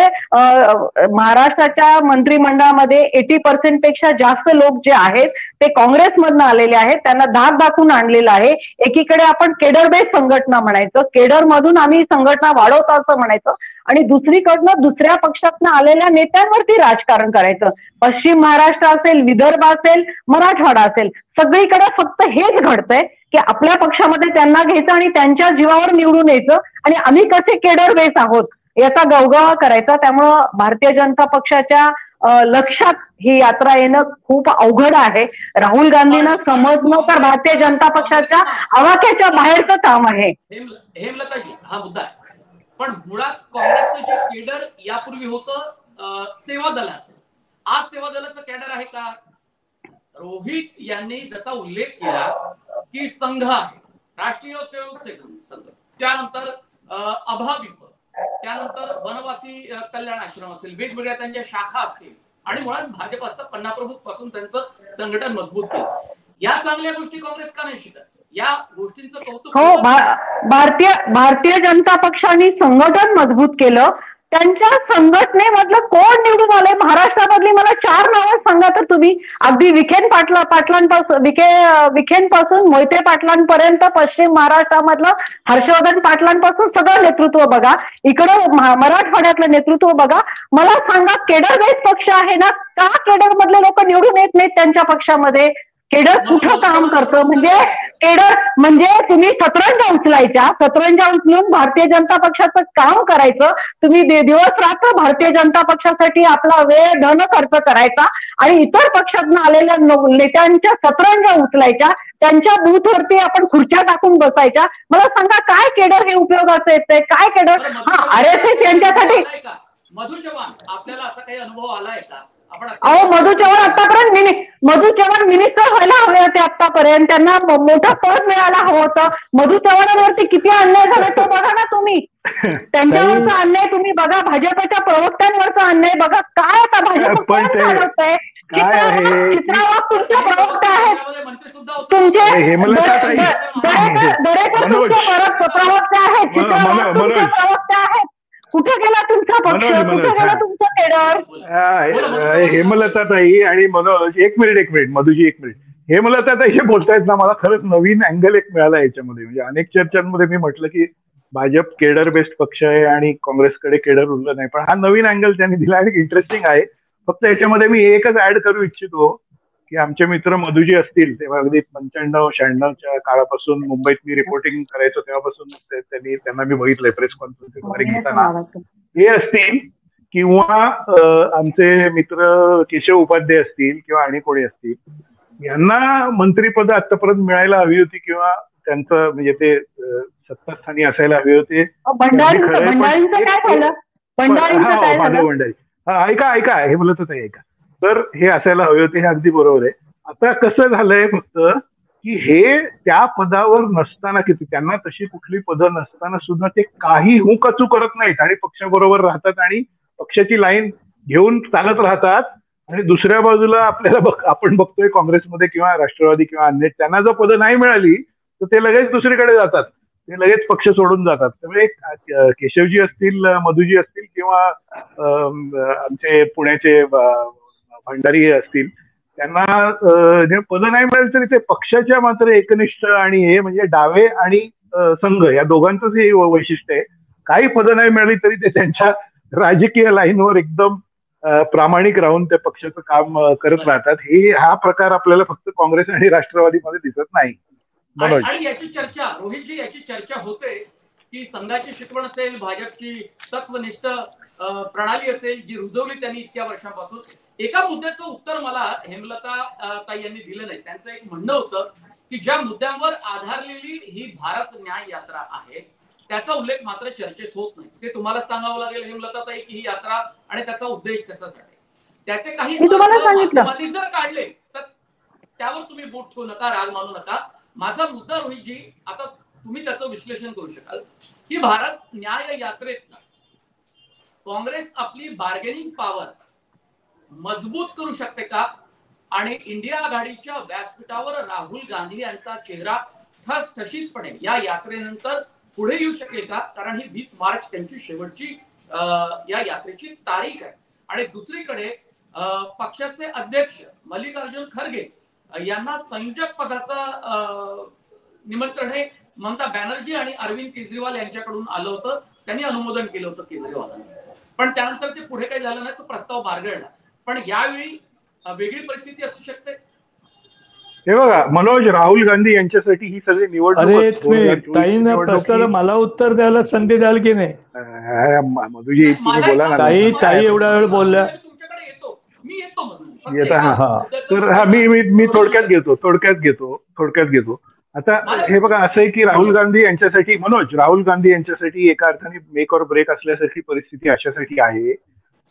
महाराष्ट्राच्या मंत्रिमंडळामध्ये 80% पेक्षा जास्त लोक जे आहेत ते काँग्रेसमधनं आलेले आहेत, त्यांना धाक दाखवून आणलेलं आहे. एकीकडे आपण केडर बेस संघटना म्हणायचं, केडर मधून आम्ही संघटना वाढवतो असं म्हणायचं आणि दुसरीकडनं दुसऱ्या पक्षातनं आलेल्या नेत्यांवरती राजकारण करायचं. पश्चिम महाराष्ट्र असेल, विदर्भ असेल, मराठवाडा असेल, सगळीकडे फक्त हेच घडतंय की आपल्या पक्षामध्ये त्यांना घ्यायचं आणि त्यांच्या जीवावर निवडून यायचं आणि आम्ही कसे केडर बेस आहोत याचा गवगवा करायचा. त्यामुळं भारतीय जनता पक्षाच्या लक्षात ही यात्रा येणं खूप अवघड आहे. राहुल गांधींना समजणं तर भारतीय जनता पक्षाच्या आवाक्याच्या बाहेरचं काम आहे. हेमलताजी, हा मुद्दा आहे. पण मुळात काँग्रेसचं जे केडर यापूर्वी होतं सेवा दलाचं, आज सेवा दलाचं कॅडर आहे का? रोहित यांनी जसा उल्लेख केला की संघ आहे, राष्ट्रीय स्वयंसेवक संघ, त्यानंतर अभाविप, त्यानंतर वनवासी कल्याण आश्रम असेल, वेगवेगळ्या त्यांच्या शाखा असतील आणि मुळात भाजपचं पन्नाप्रमुख पासून त्यांचं संघटन मजबूत केलं. या चांगल्या गोष्टी काँग्रेस का नाही शिकत? या गोष्टींचं कौतुक हो, भारतीय जनता पक्षाने संघटन मजबूत केलं. त्यांच्या संघटनेमधलं कोण निवडून आलंय महाराष्ट्रामधली? मला 4 नावं सांगा तर तुम्ही. अगदी विखेंपासून मोहिते पाटलांपर्यंत, पश्चिम महाराष्ट्रामधलं हर्षवर्धन पाटलांपासून सगळं नेतृत्व बघा, इकडं मराठवाड्यातलं नेतृत्व बघा. मला सांगा, केडर बेस पक्ष आहे ना, का केडर मधले लोक निवडून येत नाहीत त्यांच्या पक्षामध्ये? केडर कुठं काम करतं? केडर म्हणजे तुम्ही सतरंजा उचलायच्या, सतरंजा उचलून भारतीय जनता पक्षाचं काम करायचं. तुम्ही दिवस रात्र भारतीय जनता पक्षासाठी आपला वेळ धन खर्च करायचा आणि इतर पक्षातून आलेल्या नेत्यांच्या सतरंजा उचलायच्या, त्यांच्या बूथवरती आपण खुर्च्या टाकून बसायच्या. मला सांगा, काय केडर हे उपयोगाचं येतंय? काय केडर? हा, RSS यांच्यासाठी. मधु चव्हाण, आपल्याला असा काही अनुभव आलाय का? अहो, मधु चव्हाण मिनिस्टर व्हायला हवे होते आतापर्यंत, त्यांना मोठं पद मिळायला हवं होतं. मधु चव्हाणांवरती किती अन्याय झाला तो बघा ना तुम्ही. त्यांच्यावरचा अन्याय तुम्ही बघा, भाजपच्या प्रवक्त्यांवरचा अन्याय बघा. काय आता भाजप कोण चालवतंय? चित्रावा तुमचे प्रवक्ते आहेत, तुमचे दरेकर तुमचे प्रवक्ते आहेत, चित्रावा तुमचे प्रवक्ते आहेत. कुठे गेला तुमचा पक्ष? कुठे गेला तुमचं केडर? हेमलताताई आणि मनोज, एक मिनिट मधुजी, एक मिनिट. हेमलताताई हे बोलतायत ना, मला खरंच नवीन अँगल एक मिळाला याच्यामध्ये. म्हणजे अनेक चर्चांमध्ये मी म्हटलं की भाजप केडर बेस्ड पक्ष आहे आणि काँग्रेसकडे केडर उरलं नाही, पण हा नवीन अँगल त्यांनी दिला आणि इंटरेस्टिंग आहे. फक्त याच्यामध्ये मी एकच ऍड करू इच्छितो की आमचे मित्र मधुजी असतील, तेव्हा अगदी 95-96च्या काळापासून मुंबईत मी रिपोर्टिंग करायचो, तेव्हापासून त्यांना मी बघितलंय प्रेस कॉन्फरन्स वगैरे घेताना. हे असतील किंवा आमचे मित्र केशव उपाध्याय असतील किंवा आणि कोणी असतील, यांना मंत्रीपद आतापर्यंत मिळायला हवी होती किंवा त्यांचं म्हणजे ते सत्तास्थानी असायला हवे होते. भंडारी, ऐका हे बोलत होतं, ऐका. तर हे असायला हवे होते, हे अगदी बरोबर आहे. आता कसं झालंय फक्त की हे त्या पदावर नसताना, किती त्यांना तशी कुठली पदं नसताना सुद्धा ते काही हुकचू करत नाहीत आणि पक्षाबरोबर राहतात आणि पक्षाची लाईन घेऊन चालत राहतात. आणि दुसऱ्या बाजूला आपल्याला आपण बघतोय काँग्रेसमध्ये किंवा राष्ट्रवादी किंवा अन्य, त्यांना जर पदं नाही मिळाली तर ते लगेच दुसरीकडे जातात, ते लगेच पक्ष सोडून जातात. त्यामुळे केशवजी असतील, मधुजी असतील किंवा आमचे पुण्याचे भंडारी असतील, त्यांना पदं नाही मिळाली तरी ते पक्षाच्या मात्र एकनिष्ठ आणि हे म्हणजे डावे आणि संघ या दोघांचंच हे वैशिष्ट्य आहे. काही पदं नाही मिळाली तरी ते त्यांच्या राजकीय लाईनवर एकदम प्रामाणिक राहून त्या पक्षाचं काम करत राहतात. हा प्रकार आपल्याला फक्त काँग्रेस आणि राष्ट्रवादीमध्ये दिसत नाही. आणि याची चर्चा, रोहितजी, याची चर्चा होते की संघाची शिकवण असेल, भाजपची तत्वनिष्ठ प्रणाली असेल जी रुजवली त्यांनी इतक्या वर्षांपासून. एका मुद्द्याचं उत्तर मला हेमलता ताई यांनी दिलं नाही. त्यांचं एक म्हणणं होतं की ज्या मुद्द्यांवर आधारलेली ही भारत न्याय यात्रा आहे त्याचा उल्लेख मात्र चर्चेत होत नाही. ते तुम्हाला सांगावं लागेल हेमलता ताई की ही यात्रा आणि त्याचा उद्देश कशासाठी. त्याचे काही मी तुम्हाला सांगितलं माध्यमांनी जर काढले तर त्यावर तुम्ही बोट ठेवू नका, राग मानू नका. माझा मुद्दा रोहितजी, आता तुम्ही त्याचं विश्लेषण करू शकाल की भारत न्याय यात्रेत काँग्रेस आपली बार्गेनिंग पॉवर मजबूत करू शकते का, आणि इंडिया आघाडीच्या व्यासपीठावर राहुल गांधी यांचा चेहरा ठसठशीतपणे या यात्रेनंतर पुढे येऊ शकेल का? कारण ही 20 मार्च त्यांची शेवटची या यात्रेची तारीख आहे. आणि दुसरीकडे पक्षाचे अध्यक्ष मल्लिकार्जुन खरगे यांना संयोजक पदाचा निमंत्रण हे ममता बॅनर्जी आणि अरविंद केजरीवाल यांच्याकडून आलं होतं. त्यांनी अनुमोदन केलं होतं केजरीवालांनी, पण त्यानंतर ते पुढे काही झालं नाही, तो प्रस्ताव बारगळला. पण यावेळी वेगळी परिस्थिती असू शकते. हे बघा मनोज, राहुल गांधी यांच्यासाठी ही सगळी निवडणूक मला उत्तर द्यायला संधी द्याल की नाही? मधुजी तुम्ही बोला ना. ताई एवढा वेळ बोलल्या. तुमच्याकडे येतो, मी येतो तर मी थोडक्यात घेतो. आता हे बघा, असं आहे की राहुल गांधी यांच्यासाठी, मनोज, राहुल गांधी यांच्यासाठी एका अर्थाने मेक और ब्रेक असल्यासारखी परिस्थिती अशासाठी आहे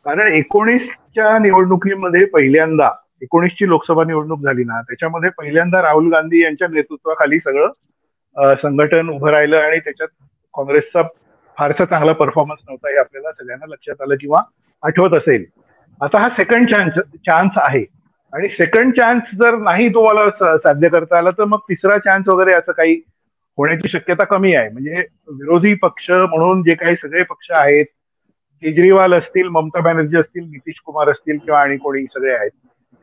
कारण 19च्या निवडणुकीमध्ये पहिल्यांदा 19ची लोकसभा निवडणूक झाली ना, त्याच्यामध्ये पहिल्यांदा राहुल गांधी यांच्या नेतृत्वाखाली सगळं संघटन उभं राहिलं आणि त्याच्यात काँग्रेसचा फारसा चांगला परफॉर्मन्स नव्हता, हे आपल्याला सगळ्यांना लक्षात आलं किंवा आठवत असेल. आता हा सेकंड चान्स आहे आणि सेकंड चान्स जर नाही तुम्हाला साध्य करता आला तर मग तिसरा चान्स वगैरे असं काही होण्याची शक्यता कमी आहे. म्हणजे विरोधी पक्ष म्हणून जे काही सगळे पक्ष आहेत, केजरीवाल असतील, ममता बॅनर्जी असतील, नितीश कुमार असतील किंवा आणि कोणी सगळे आहेत,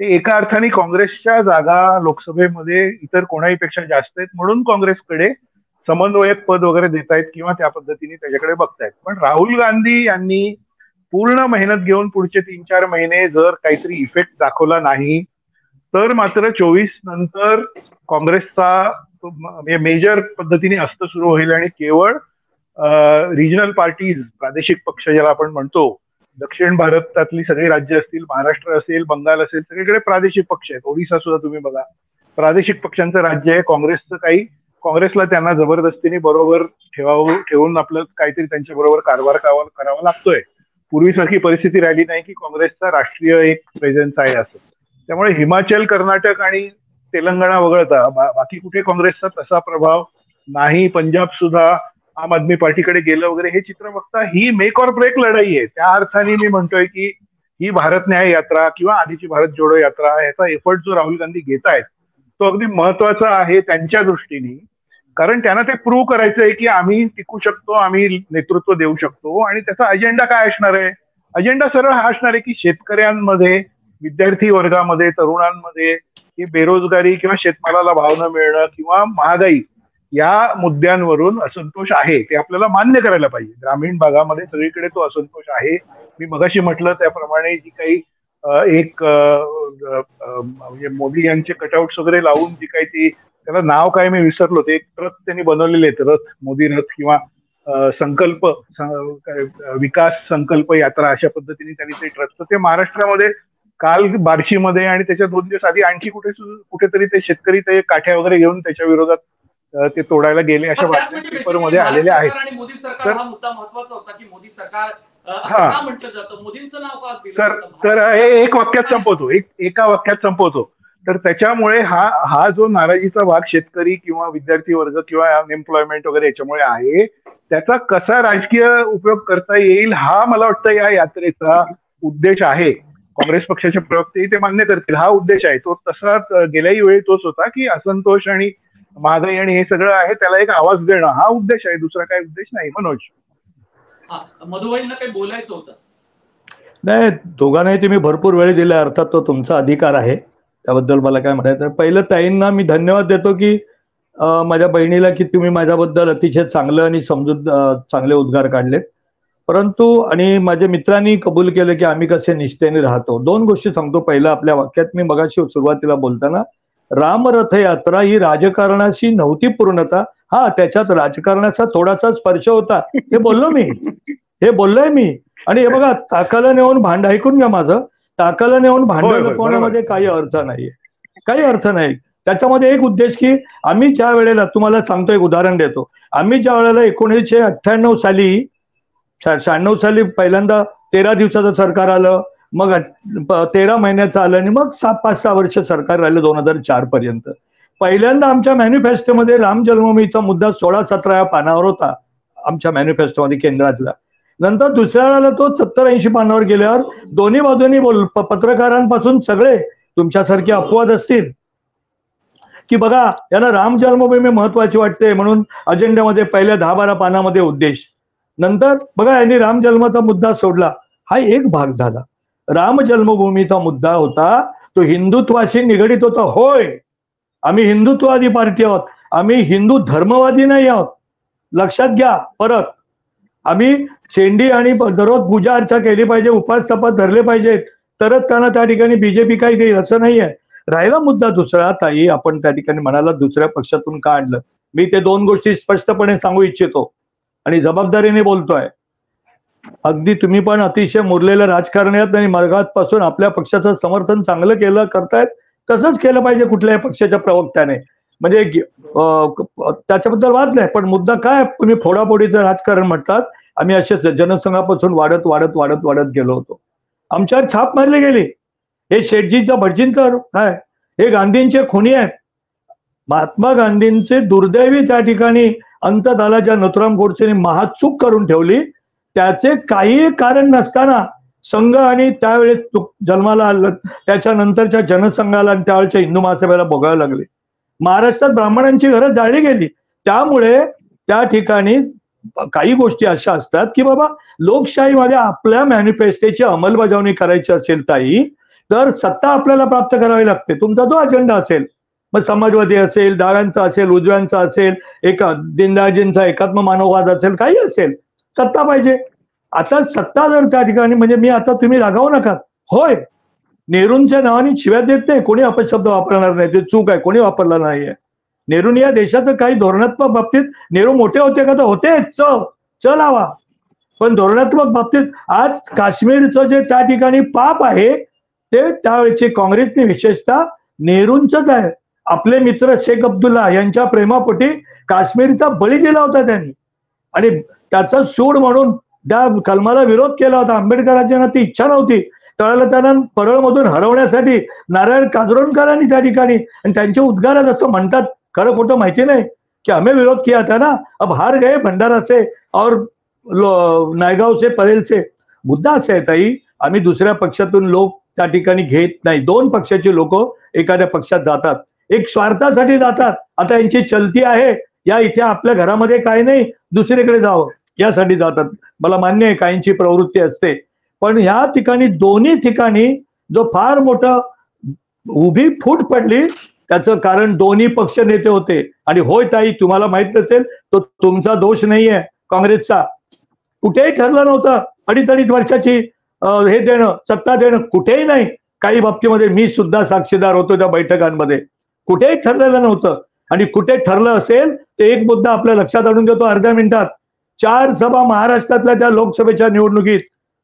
ते एका अर्थाने काँग्रेसच्या जागा लोकसभेमध्ये इतर कोणाहीपेक्षा जास्त आहेत म्हणून काँग्रेसकडे समन्वयक पद वगैरे देत आहेत किंवा त्या पद्धतीने त्याच्याकडे बघतायत. पण राहुल गांधी यांनी पूर्ण मेहनत घेऊन पुढचे 3-4 महिने जर काहीतरी इफेक्ट दाखवला नाही तर मात्र 24 नंतर काँग्रेसचा मेजर पद्धतीने अस्त सुरू होईल आणि केवळ रिजनल पार्टीज, प्रादेशिक पक्ष ज्याला आपण म्हणतो, दक्षिण भारतातली सगळी राज्य असतील, महाराष्ट्र असेल, बंगाल असेल, सगळीकडे प्रादेशिक पक्ष आहेत. ओडिसा सुद्धा तुम्ही बघा, प्रादेशिक पक्षांचं राज्य आहे. काँग्रेसला त्यांना जबरदस्तीने बरोबर ठेवून आपलं काहीतरी त्यांच्या बरोबर कारभार करावा लागतोय. पूर्वीसारखी परिस्थिती राहिली नाही की काँग्रेसचा राष्ट्रीय एक प्रेझेन्स आहे असं. त्यामुळे हिमाचल, कर्नाटक आणि तेलंगणा वगळता बाकी कुठे काँग्रेसचा तसा प्रभाव नाही. पंजाब सुद्धा आम आदमी पार्टीकडे गेलं वगैरे. हे चित्र बघता ही मेक और ब्रेक लढाई आहे. त्या अर्थाने मी म्हणतोय की ही भारत न्याय यात्रा किंवा आधीची भारत जोडो यात्रा, याचा एफर्ट जो राहुल गांधी घेत आहेत तो अगदी महत्वाचा आहे त्यांच्या दृष्टीने. कारण त्यांना ते प्रूव्ह करायचं आहे की आम्ही टिकू शकतो, आम्ही नेतृत्व देऊ शकतो. आणि त्याचा अजेंडा काय असणार आहे? अजेंडा सरळ हा असणार आहे की शेतकऱ्यांमध्ये, विद्यार्थी वर्गामध्ये, तरुणांमध्ये ही बेरोजगारी किंवा शेतमालाला भाव न मिळणं किंवा महागाई या मुद्द्यांवरून असंतोष आहे, ते आपल्याला मान्य करायला पाहिजे. ग्रामीण भागामध्ये सगळीकडे तो असंतोष आहे. मी मगाशी म्हटलं त्याप्रमाणे जी काही एक म्हणजे मोदी यांचे कटआउट्स वगैरे लावून जी काही ती, त्याला नाव काय मी विसरलो, ते एक रथ त्यांनी बनवलेले आहेत, रथ, मोदी रथ किंवा संकल्प, विकास संकल्प यात्रा, अशा पद्धतीने त्यांनी ते ट्रस्ट, ते महाराष्ट्रामध्ये काल बार्शीमध्ये आणि त्याच्या 2 दिवस आधी आणखी कुठेतरी ते शेतकरी ते काठ्या वगैरे घेऊन त्याच्या विरोधात ते तोडायला गेले, अशा बातम्या पेपरमध्ये आलेल्या आहेत. मोदी सरकार हा मुद्दा महत्वाचा होता की मोदी सरकार का म्हटलं जातं, मोदींचं नाव का दिलं? तर हे एका वाक्यात संपवतो. तर त्याच्यामुळे हा जो नाराजीचा भाग शेतकरी किंवा विद्यार्थी वर्ग किंवा अनएम्प्लॉयमेंट वगैरे याच्यामुळे आहे, त्याचा कसा राजकीय उपयोग करता येईल हा मला वाटतं या यात्रेचा उद्देश आहे. काँग्रेस पक्षाचे प्रवक्ते ते मान्य करतील, हा उद्देश आहे. तो तसा गेल्याही वेळी तोच होता की असंतोष आणि महागाई आणि हे सगळं आहे त्याला एक आवाज देणं, हा उद्देश आहे, दुसरा काही उद्देश नाही. मनोज, मधुबाईंना काही बोलायचं होतं? नाही, दोघांनाही तुम्ही भरपूर वेळ दिला, अर्थात तो तुमचा अधिकार आहे, त्याबद्दल मला काय म्हणायचं. पहिलं ताईंना मी धन्यवाद देतो की माझ्या बहिणीला की तुम्ही माझ्याबद्दल अतिशय चांगलं आणि चांगले उद्गार काढलेत. परंतु आणि माझ्या मित्रांनी कबूल केलं की आम्ही कसे निष्ठेने राहतो. 2 गोष्टी सांगतो. पहिला, आपल्या वाक्यात मी मगाशी सुरुवातीला बोलताना रामरथ यात्रा ही राजकारणाशी नव्हती पूर्णता, हा त्याच्यात राजकारणाचा थोडासा स्पर्श होता, हे बोललोय मी. आणि हे बघा, ताकाला नेऊन ऐकून घ्या माझं, ताकाला नेऊन भांडण लपवण्यामध्ये काही अर्थ नाही. त्याच्यामध्ये एक उद्देश की आम्ही ज्या वेळेला, तुम्हाला सांगतो एक उदाहरण देतो, आम्ही ज्या वेळेला 1998 साली पहिल्यांदा 13 दिवसाचं सरकार आलं मग 13 महिन्याचं आलं आणि मग 5-6 वर्ष सरकार राहिलं 2004 पर्यंत. पहिल्यांदा आमच्या मॅनिफेस्टोमध्ये राम जन्मभूमीचा मुद्दा 16-17 या पानावर होता आमच्या मॅनिफेस्टोमध्ये केंद्रातला. नंतर दुसऱ्या वेळेला तो 70-80 पानावर गेल्यावर दोन्ही बाजूनी पत्रकारांपासून सगळे तुमच्यासारखे अपवाद असतील की बघा यांना राम जन्मभूमी महत्वाची वाटते म्हणून अजेंड्यामध्ये पहिल्या 10-12 पानामध्ये उद्देश. नंतर बघा यांनी राम जन्माचा मुद्दा सोडला. हा एक भाग झाला. राम जन्मभूमीचा मुद्दा होता तो हिंदुत्वाशी निगडीत होता. होय, आम्ही हिंदुत्ववादी पार्टी आहोत, आम्ही हिंदू धर्मवादी नाही आहोत. लक्षात घ्या. परत आम्ही शेंडी आणि दररोज पूजा अर्चा केली पाहिजे, उपास तपास धरले पाहिजेत, तरच त्यांना त्या ठिकाणी बीजेपी काही देईल असं नाहीये. राहिला मुद्दा दुसरा, ताई आपण त्या ठिकाणी म्हणाला दुसऱ्या पक्षातून का आणलं. मी ते 2 गोष्टी स्पष्टपणे सांगू इच्छितो आणि जबाबदारीने बोलतोय. अगदी तुम्ही पण अतिशय मुरलेलं राजकारणी आहात आणि मार्गापासून आपल्या पक्षाचं समर्थन चांगलं केलं करतायत. तसंच केलं पाहिजे कुठल्याही पक्षाच्या प्रवक्त्याने. म्हणजे त्याच्याबद्दल वाद नाही, पण मुद्दा काय तुम्ही फोडाफोडीचं राजकारण म्हणतात. आम्ही असे जनसंघापासून वाढत वाढत वाढत वाढत गेलो होतो. आमच्यावर छाप मारली गेली. हे शेटजींच्या भटजींचं काय, हे गांधींचे खुनी आहेत. महात्मा गांधींचे दुर्दैवी त्या ठिकाणी अंत झाला ज्या नथुराम गोडसेने महाचूक करून ठेवली. त्याचे काही कारण नसताना संघ आणि त्यावेळेस जन्माला आलं त्याच्यानंतरच्या जनसंघाला आणि त्यावेळेच्या हिंदू महासभेला भोगावे लागले. महाराष्ट्रात ब्राह्मणांची घरं जाळली गेली. त्यामुळे त्या ठिकाणी काही गोष्टी अशा असतात की बाबा लोकशाहीमध्ये आपल्या मॅनिफेस्टोची अंमलबजावणी करायची असेल ताई, तर सत्ता आपल्याला प्राप्त करावी लागते. तुमचा जो अजेंडा असेल, मग समाजवादी असेल, डाव्यांचा असेल, उजव्यांचा असेल, दीनदयाळजींचा एकात्म मानववाद असेल, काही असेल, सत्ता पाहिजे. आता सत्ता जर त्या ठिकाणी म्हणजे मी आता तुम्ही रागावू नका. होय, नेहरूंच्या नावाने शिव्या देत नाही, कोणी अपशब्द वापरणार नाही, ते चूक आहे, कोणी वापरला नाहीये. नेहरूंनी या देशाचं काही धोरणात्मक बाबतीत, नेहरू मोठे होते का तर होते, च लावा, पण धोरणात्मक बाबतीत आज काश्मीरचं जे त्या ठिकाणी पाप आहे ते त्यावेळेचे काँग्रेसने विशेषतः नेहरूंचंच आहे. आपले मित्र शेख अब्दुल्ला यांच्या प्रेमापोटी काश्मीरचा बळी दिला होता त्यांनी आणि त्याचा सूड म्हणून त्या कलमाला विरोध केला होता. आंबेडकरांना ती इच्छा नव्हती. त्यावेळेला त्यांना परळमधून हरवण्यासाठी नारायण काजरोनकरांनी त्या ठिकाणी आणि त्यांचे उद्गार असं म्हणतात, खरं खोटं माहिती नाही, की आम्ही विरोध किया था ना, अब हार गए भंडारा से और नायगाव से परेल से. मुद्दा असा आहे ताई, आम्ही दुसऱ्या पक्षातून लोक त्या ठिकाणी घेत नाही. 2 पक्षाचे लोक एखाद्या पक्षात जातात, एक स्वार्थासाठी जातात. आता यांची चलती आहे या इथे आपल्या घरामध्ये काय नाही, दुसरीकडे जावं यासाठी जातात. मला मान्य आहे काहींची प्रवृत्ती असते, पण ह्या ठिकाणी दोन्ही ठिकाणी जो फार मोठं उभी फूट पडली त्याचं कारण दोन्ही पक्ष नेते होते. आणि होय ताई, तुम्हाला माहित नसेल तो तुमचा दोष नाहीये, काँग्रेसचा. कुठेही ठरलं नव्हतं 2.5 वर्षाची हे देणं, सत्ता देणं, कुठेही नाही. काही बाबतीमध्ये मी सुद्धा साक्षीदार होतो त्या बैठकांमध्ये. कुठेही ठरलेलं नव्हतं. आणि कुठे ठरलं असेल ते एक मुद्दा आपल्या लक्षात आणून देतो अर्ध्या मिनिटात. 4 सभा महाराष्ट्रातल्या त्या लोकसभेच्या निवडणुकीत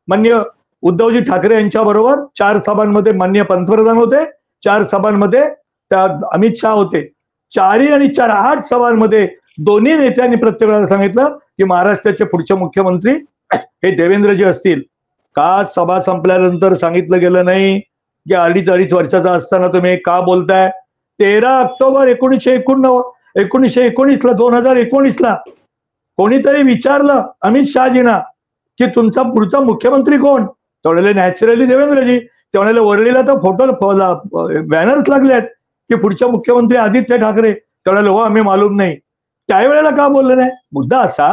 माननीय उद्धवजी ठाकरे यांच्या बरोबर 4 सभांमध्ये माननीय पंतप्रधान होते, 4 सभांमध्ये त्या अमित शहा होते. 4 आणि 4 8 सभांमध्ये दोन्ही नेत्यांनी प्रत्येकाला सांगितलं की महाराष्ट्राचे पुढचे मुख्यमंत्री हे देवेंद्रजी असतील. का सभा संपल्यानंतर सांगितलं गेलं नाही की 2.5 वर्षाचा असताना तुम्ही का बोलताय. 13 ऑक्टोबर 1919ला 2019ला कोणीतरी विचारलं अमित शहाजींना की तुमचा पुढचा मुख्यमंत्री कोण. तेवढ्याला नॅचरली देवेंद्रजी. तेवढ्याला वरळीला तर फोटो बॅनर्स लागले आहेत की पुढच्या मुख्यमंत्री आदित्य ठाकरे. तेवढ्याला हो आम्ही मालूम नाही. त्यावेळेला का बोललं नाही. मुद्दा असा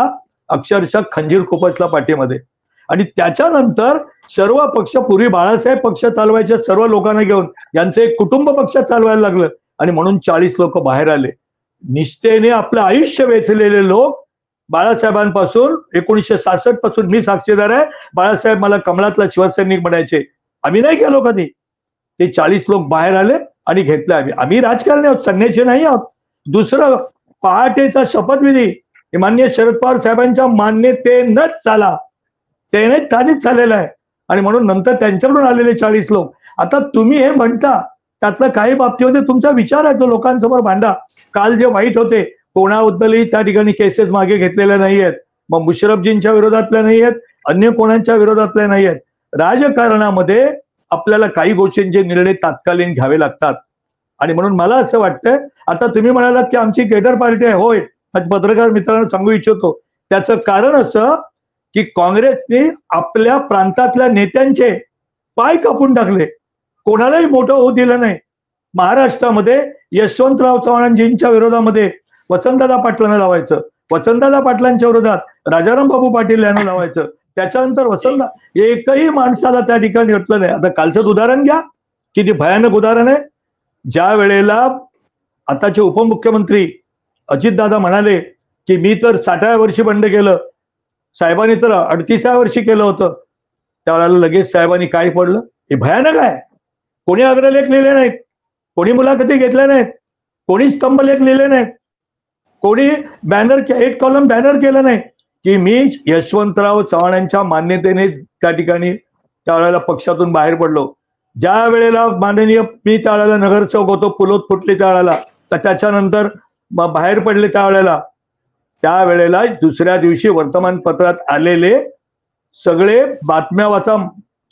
अक्षरशः खंजीर खुपसला पाठीमध्ये. आणि त्याच्यानंतर सर्व पक्ष, पूर्वी बाळासाहेब पक्ष चालवायचे सर्व लोकांना घेऊन यांचं एक कुटुंब पक्ष चालवायला लागलं आणि म्हणून 40 लोक बाहेर आले. निष्ठेने आपलं आयुष्य वेचलेले लोक बाळासाहेबांपासून 1966 पासून मी साक्षीदार आहे. बाळासाहेब मला कमळातला शिवसैनिक म्हणायचे. आम्ही नाही गेलो कधी. ते 40 लोक बाहेर आले आणि घेतले. आम्ही राजकारणी आहोत, संन्यासी नाही आहोत. दुसरं, पहाटेचा शपथविधी माननीय शरद पवार साहेबांच्या मान्यतेनंच झाला, त्याने स्थानिक झालेला आहे. आणि म्हणून नंतर त्यांच्याकडून आलेले 40 लोक. आता तुम्ही हे म्हणता त्यातलं काही बाबतीमध्ये तुमचा विचार आहे तो लोकांसमोर मांडा. काल जे वाईट होते कोणाबद्दलही त्या ठिकाणी केसेस मागे घेतलेल्या नाहीयेत. मग मुशरफजींच्या विरोधातल्या नाहीयेत, अन्य कोणाच्या विरोधातल्या नाहीयेत. राजकारणामध्ये आपल्याला काही गोष्टींचे निर्णय तात्कालीन घ्यावे लागतात. आणि म्हणून मला असं वाटतं, आता तुम्ही म्हणालात की आमची केडर पार्टी आहे. होय, पत्रकार मित्रांना सांगू इच्छितो, त्याचं कारण असं की काँग्रेसने आपल्या प्रांतातल्या नेत्यांचे पाय कापून टाकले, कोणालाही मोठं होऊ दिलं नाही. महाराष्ट्रामध्ये यशवंतराव चव्हाणांजींच्या विरोधामध्ये वसंतदादा पाटलांना लावायचं, वसंतदादा पाटलांच्या विरोधात राजाराम बापू पाटील यांना लावायचं, त्याच्यानंतर एकही माणसाला त्या ठिकाणी हटलं नाही. आता कालचं उदाहरण घ्या, किती भयानक उदाहरण आहे. ज्या वेळेला आताचे उपमुख्यमंत्री अजितदादा म्हणाले की मी तर 60व्या वर्षी बंड केलं, साहेबांनी तर 38व्या वर्षी केलं होतं, त्यावेळेला लगेच साहेबांनी काय पडलं? हे भयानक आहे. कोणी अग्रलेख लिहिले नाहीत, कोणी मुलाखती घेतल्या नाहीत, कोणी स्तंभलेख लिहिले नाहीत, कोणी एक कॉलम बॅनर केलं नाही की मी यशवंतराव चव्हाणांच्या मान्यतेने त्या ठिकाणी त्यावेळेला पक्षातून बाहेर पडलो. ज्या वेळेला माननीय मी त्यावेळेला नगरसेवक होतो, पुलोत फुटले त्यावेळेला, तर त्याच्यानंतर बाहेर पडले त्यावेळेला दुसऱ्या दिवशी वर्तमानपत्रात आलेले सगळे बातम्या वाचा,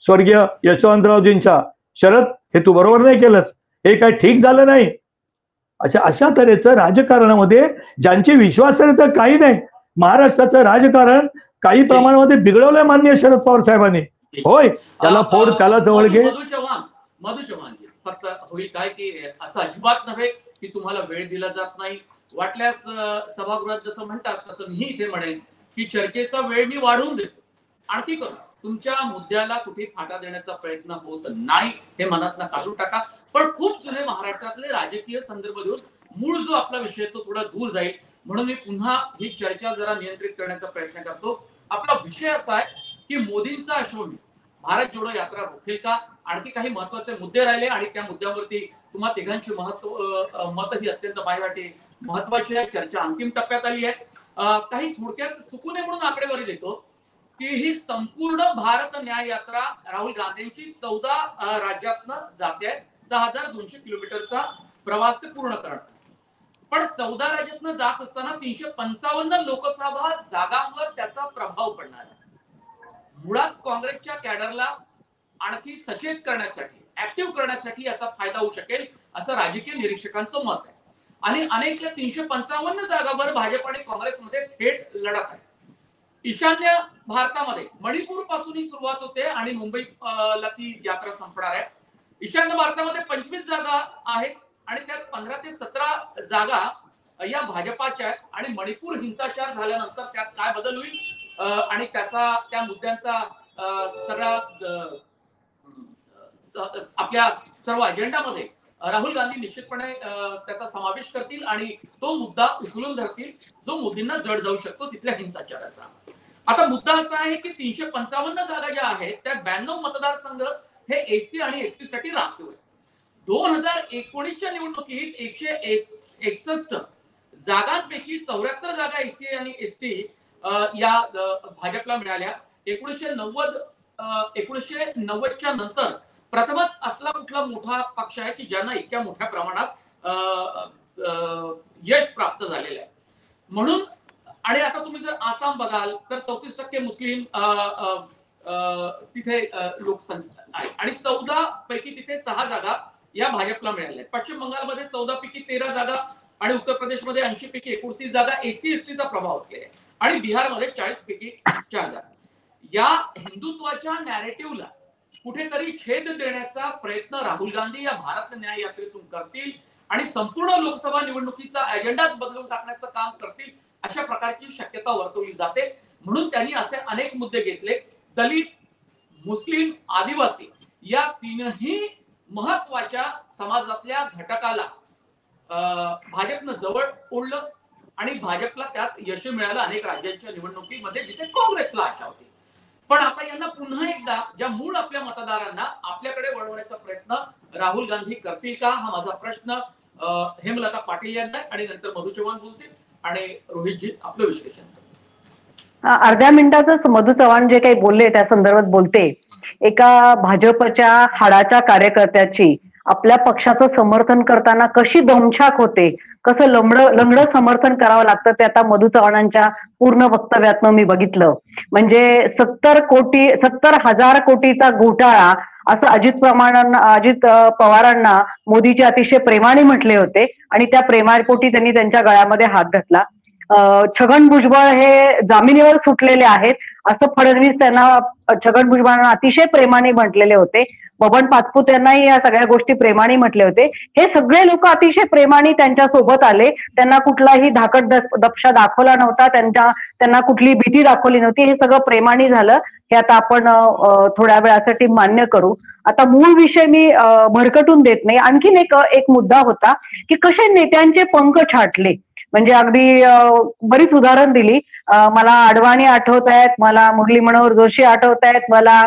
स्वर्गीय यशवंतरावजींच्या, शरद हे तू बरोबर नाही केलंस, हे काय ठीक झालं नाही. अशा तऱ्हेचं राजकारणामध्ये ज्यांची विश्वासार्हता काही नाही, महाराष्ट्राचं राजकारण काही प्रमाणामध्ये बिघडवलंय माननीय शरद पवार साहेबांनी. होय, त्याला फोड, त्याला जवळ घे. मधु चव्हाण फक्त होईल काय की असं अजिबात नव्हे की तुम्हाला वेळ दिला जात नाही. वाटल्यास सभागृहात जसं म्हणतात तसं मी इथे म्हणेन की चर्चेचा वेळ मी वाढवून देतो, आणखी करू, तुमच्या मुद्द्याला कुठे फाटा देण्याचा प्रयत्न होत नाही हे मनातनं काढून टाका. पण खूप जुने महाराष्ट्रातले राजकीय संदर्भ देऊन मूळ जो आपला विषय तो थोडा दूर जाईल, म्हणून मी पुन्हा ही चर्चा जरा नियंत्रित करण्याचा प्रयत्न करतो. आपला विषय असा आहे की मोदींचा अश्वमेध भारत जोडो यात्रा रोखेल का? आणखी काही महत्वाचे मुद्दे राहिले आणि त्या मुद्द्यावरती तुम्हा तिघांची मत ही अत्यंत माझ्यासाठी महत्वाची आहे. चर्चा अंतिम टप्प्यात आली आहे. काही थोडक्यात चुकू नये म्हणून आकडेवारी देतो की ही संपूर्ण भारत न्याय यात्रा राहुल गांधींची 14 राज्यातनं जाते. 6200 किलोमीटरचा प्रवास ते पूर्ण करणार. पण 14 राज्यातनं जात असताना 355 लोकसभा जागांवर त्याचा प्रभाव पडणार आहे. मुळात काँग्रेसच्या कॅडरला आणखी सचेत करण्यासाठी, ऍक्टिव्ह करण्यासाठी याचा फायदा होऊ शकेल असं राजकीय निरीक्षकांचं मत आहे. आणि अनेक या 355 जागांवर भाजप आणि काँग्रेसमध्ये थेट लढत आहे. ईशान्य भारतामध्ये मणिपूर पासून ही सुरुवात होते आणि मुंबईला ती यात्रा संपणार आहे. ईशान्य भारतामध्ये 25 जागा आहेत आणि त्यात 15 ते 17 जागा या भाजपाच्या आहेत. आणि मणिपूर हिंसाचार झाल्यानंतर त्यात काय बदल होईल आणि त्या मुद्द्यांचा सगळा आपल्या सर्व अजेंडामध्ये राहुल गांधी निश्चितपणे त्याचा समावेश करतील आणि तो मुद्दा उचलून धरतील जो मोदींना जड जाऊ शकतो तिथल्या हिंसाचाराचा. आता मुद्दा असा आहे की 355 जागा ज्या आहेत त्यात 92 मतदारसंघ हे एससी आणि एसटी साठी राखीव आहेत. 2019च्या निवडणुकीत 161 जागांपैकी 74 जागा एससी आणि एसटी या भाजपला मिळाल्या. 1990च्या नंतर प्रथमच असला कुठला मोठा पक्ष आहे की ज्यांना इतक्या मोठ्या प्रमाणात यश प्राप्त झालेलं आहे. म्हणून आणि आता तुम्ही जर आसाम बघाल तर 34% मुस्लिम तिथे लोकसंख्या आहे आणि 14 पैकी तिथे 6 जागा या भाजपला मिळाल्या. पश्चिम बंगालमध्ये 14 पैकी 13 जागा आणि उत्तर प्रदेशमध्ये 80 पैकी 29 जागा एससी एसटीचा प्रभाव असलेला आहे आणि बिहारमध्ये 40 पैकी 4 जागा. या हिंदुत्वाच्या नॅरेटिव्हला कुठेतरी छेद देण्याचा प्रयत्न राहुल गांधी या भारत न्याय यात्रेतून करतील आणि संपूर्ण लोकसभा निवडणुकीचा अजेंडाच बदलून टाकण्याचं काम करतील अशा प्रकारची शक्यता वर्तवली जाते. म्हणून त्यांनी असे अनेक मुद्दे घेतले. दलित, मुस्लिम, आदिवासी या तीनही महत्वाच्या समाजातल्या घटकाला भाजपनं जवळ ओढलं आणि भाजपला त्यात यश मिळालं अनेक राज्यांच्या निवडणुकीमध्ये जिथे काँग्रेसला आशा होती. पण आता यांना पुन्हा एकदा ज्या मूळ आपल्या मतदारांना आपल्याकडे वळवण्याचा प्रयत्न राहुल गांधी करतील का हा माझा प्रश्न हेमलता पाटील यांना आणि नंतर मधु चव्हाण बोलतील आणि रोहितजी आपलं विश्लेषण. अर्ध्या मिनिटातच मधु चव्हाण जे काही बोलले त्या संदर्भात बोलते. एका भाजपच्या हाडाच्या कार्यकर्त्याची आपल्या पक्षाचं समर्थन करताना कशी दमछाक होते, कसं लंगडं समर्थन करावं लागतं ते आता मधू चव्हाणांच्या पूर्ण वक्तव्यातनं मी बघितलं. म्हणजे 70,000 कोटीचा घोटाळा असं अजित पवारांना मोदीचे अतिशय प्रेमाने म्हटले होते आणि त्या प्रेमापोटी त्यांनी त्यांच्या गळ्यामध्ये हात घातला. छगन भुजबळ हे जामिनीवर सुटलेले आहेत असं फडणवीस त्यांना छगन भुजबळांना अतिशय प्रेमाने म्हटलेले होते. बबन पाचपुत यांनाही या सगळ्या गोष्टी प्रेमाने म्हटले होते. हे सगळे लोक अतिशय प्रेमाने त्यांच्या सोबत आले. त्यांना कुठलाही धाकट दपशा दाखवला नव्हता, त्यांना कुठली भीती दाखवली नव्हती. हे सगळं प्रेमाने झालं. हे आता आपण थोड्या वेळासाठी मान्य करू. आता मूळ विषय मी भरकटून देत नाही. आणखीन एक मुद्दा होता की कसे नेत्यांचे पंख छाटले. म्हणजे अगदी बरीच उदाहरण दिली. मला अडवाणी आठवत आहेत, मला मुरली मनोहर जोशी आठवत आहेत, मला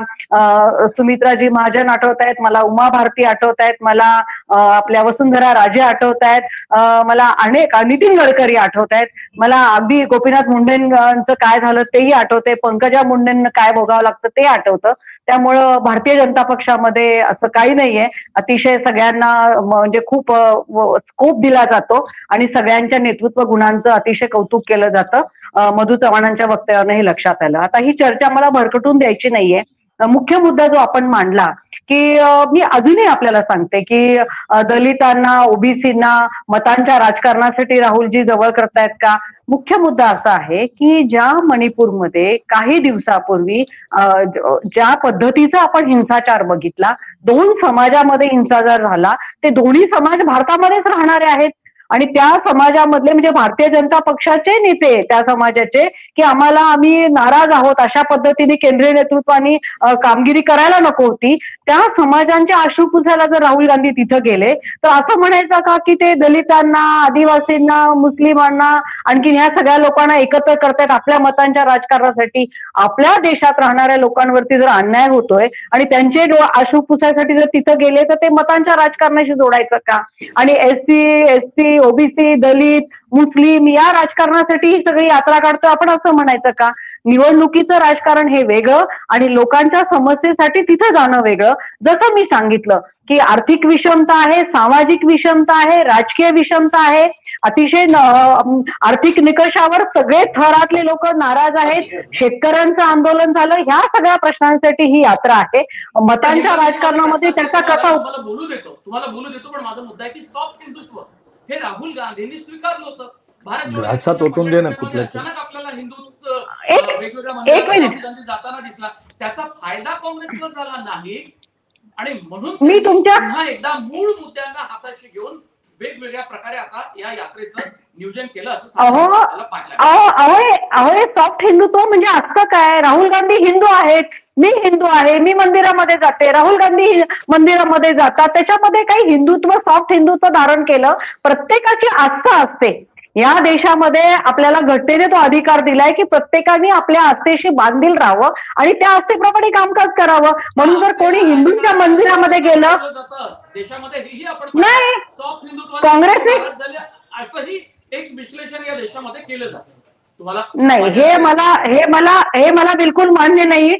सुमित्राजी महाजन आठवत आहेत, मला उमा भारती आठवत आहेत, मला आपल्या वसुंधरा राजे आठवत आहेत, मला अनेक नितीन गडकरी आठवत आहेत, मला अगदी गोपीनाथ मुंडेंचं काय झालं तेही आठवतंय, पंकजा मुंडेंना काय भोगावं लागतं ते आठवतं. त्यामुळं भारतीय जनता पक्षामध्ये असं काही नाहीये. अतिशय सगळ्यांना म्हणजे खूप स्कोप दिला जातो आणि सगळ्यांच्या नेतृत्व गुणांचं अतिशय कौतुक केलं जातं. मधू चव्हाणांच्या वक्तव्यानं हे लक्षात आलं. आता ही चर्चा मला भरकटून द्यायची नाहीये. मुख्य मुद्दा जो आपण मांडला की मी अजूनही आपल्याला सांगते की दलितांना, ओबीसींना मतांच्या राजकारणासाठी राहुलजी जवळ करतायत का? मुख्य मुद्दा असा आहे की ज्या मणिपूरमध्ये काही दिवसापूर्वी ज्या पद्धतीचा आपण हिंसाचार बघितला, 2 समाजामध्ये हिंसाचार झाला, ते दोन्ही समाज भारतामध्येच राहणारे आहेत आणि त्या समाजामधले म्हणजे भारतीय जनता पक्षाचे नेते त्या समाजाचे की आम्ही नाराज आहोत अशा पद्धतीने केंद्रीय नेतृत्वाने कामगिरी करायला नको होती. त्या समाजांच्या अश्रू पुसायला जर राहुल गांधी तिथं गेले तर असं म्हणायचं का की ते दलितांना, आदिवासींना, मुस्लिमांना आणखीन ह्या सगळ्या लोकांना एकत्र करतायत आपल्या मतांच्या राजकारणासाठी? आपल्या देशात राहणाऱ्या लोकांवरती जर अन्याय होतोय आणि त्यांचे अश्रू पुसायसाठी जर तिथं गेले तर ते मतांच्या राजकारणाशी जोडायचं का? आणि एससी, ओबीसी, दलित, मुस्लिम या राजकारणासाठी ही सगळी यात्रा काढतो आपण असं म्हणायचं का? निवडणुकीचं राजकारण हे वेगळं आणि लोकांच्या समस्येसाठी तिथे जाणं वेगळं. जसं मी सांगितलं की आर्थिक विषमता आहे, सामाजिक विषमता आहे, राजकीय विषमता आहे, अतिशय आर्थिक निकषावर सगळे थरातले लोक नाराज आहेत, शेतकऱ्यांचं आंदोलन झालं, ह्या सगळ्या प्रश्नांसाठी ही यात्रा आहे. मतांच्या राजकारणामध्ये त्याचा कसा तुम्हाला बोलू देतो पण माझा मुद्दा आहे की सॉफ्ट हिंदुत्व हे राहुल गांधींनी स्वीकारलं होतं. ग्रासात ओतून दे ना कुठल्या अचानक आपल्याला हिंदुत्व वेगवेगळ्या मंदिरात राहुल गांधी जाताना दिसला, त्याचा फायदा काँग्रेसला झाला नाही आणि म्हणून मी पुन्हा एकदा मूळ मुद्द्यांना हाताशी घेऊन वेगवेगळ्या प्रकारे आता या यात्रेचं नियोजन केलं असं सॉफ्ट हिंदुत्व म्हणजे असं काय? राहुल गांधी हिंदू आहेत, मी हिंदू आहे, मी मंदिरामध्ये जाते, राहुल गांधी मंदिरामध्ये जातात, त्याच्यामध्ये काही हिंदुत्व, सॉफ्ट हिंदुत्व धारण केलं. प्रत्येकाची आस्था असते. या देशामध्ये आपल्याला घटनेने तो अधिकार दिलाय की प्रत्येकाने आपल्या आस्थेशी बांधील राहावं आणि त्या आस्थेप्रमाणे कामकाज करावं. म्हणून जर कोणी हिंदूंच्या मंदिरामध्ये गेलं देशामध्ये नाही, काँग्रेसने असंही एक विश्लेषण या देशामध्ये केलं जातं. नाही, हे मला बिलकुल मान्य नाही.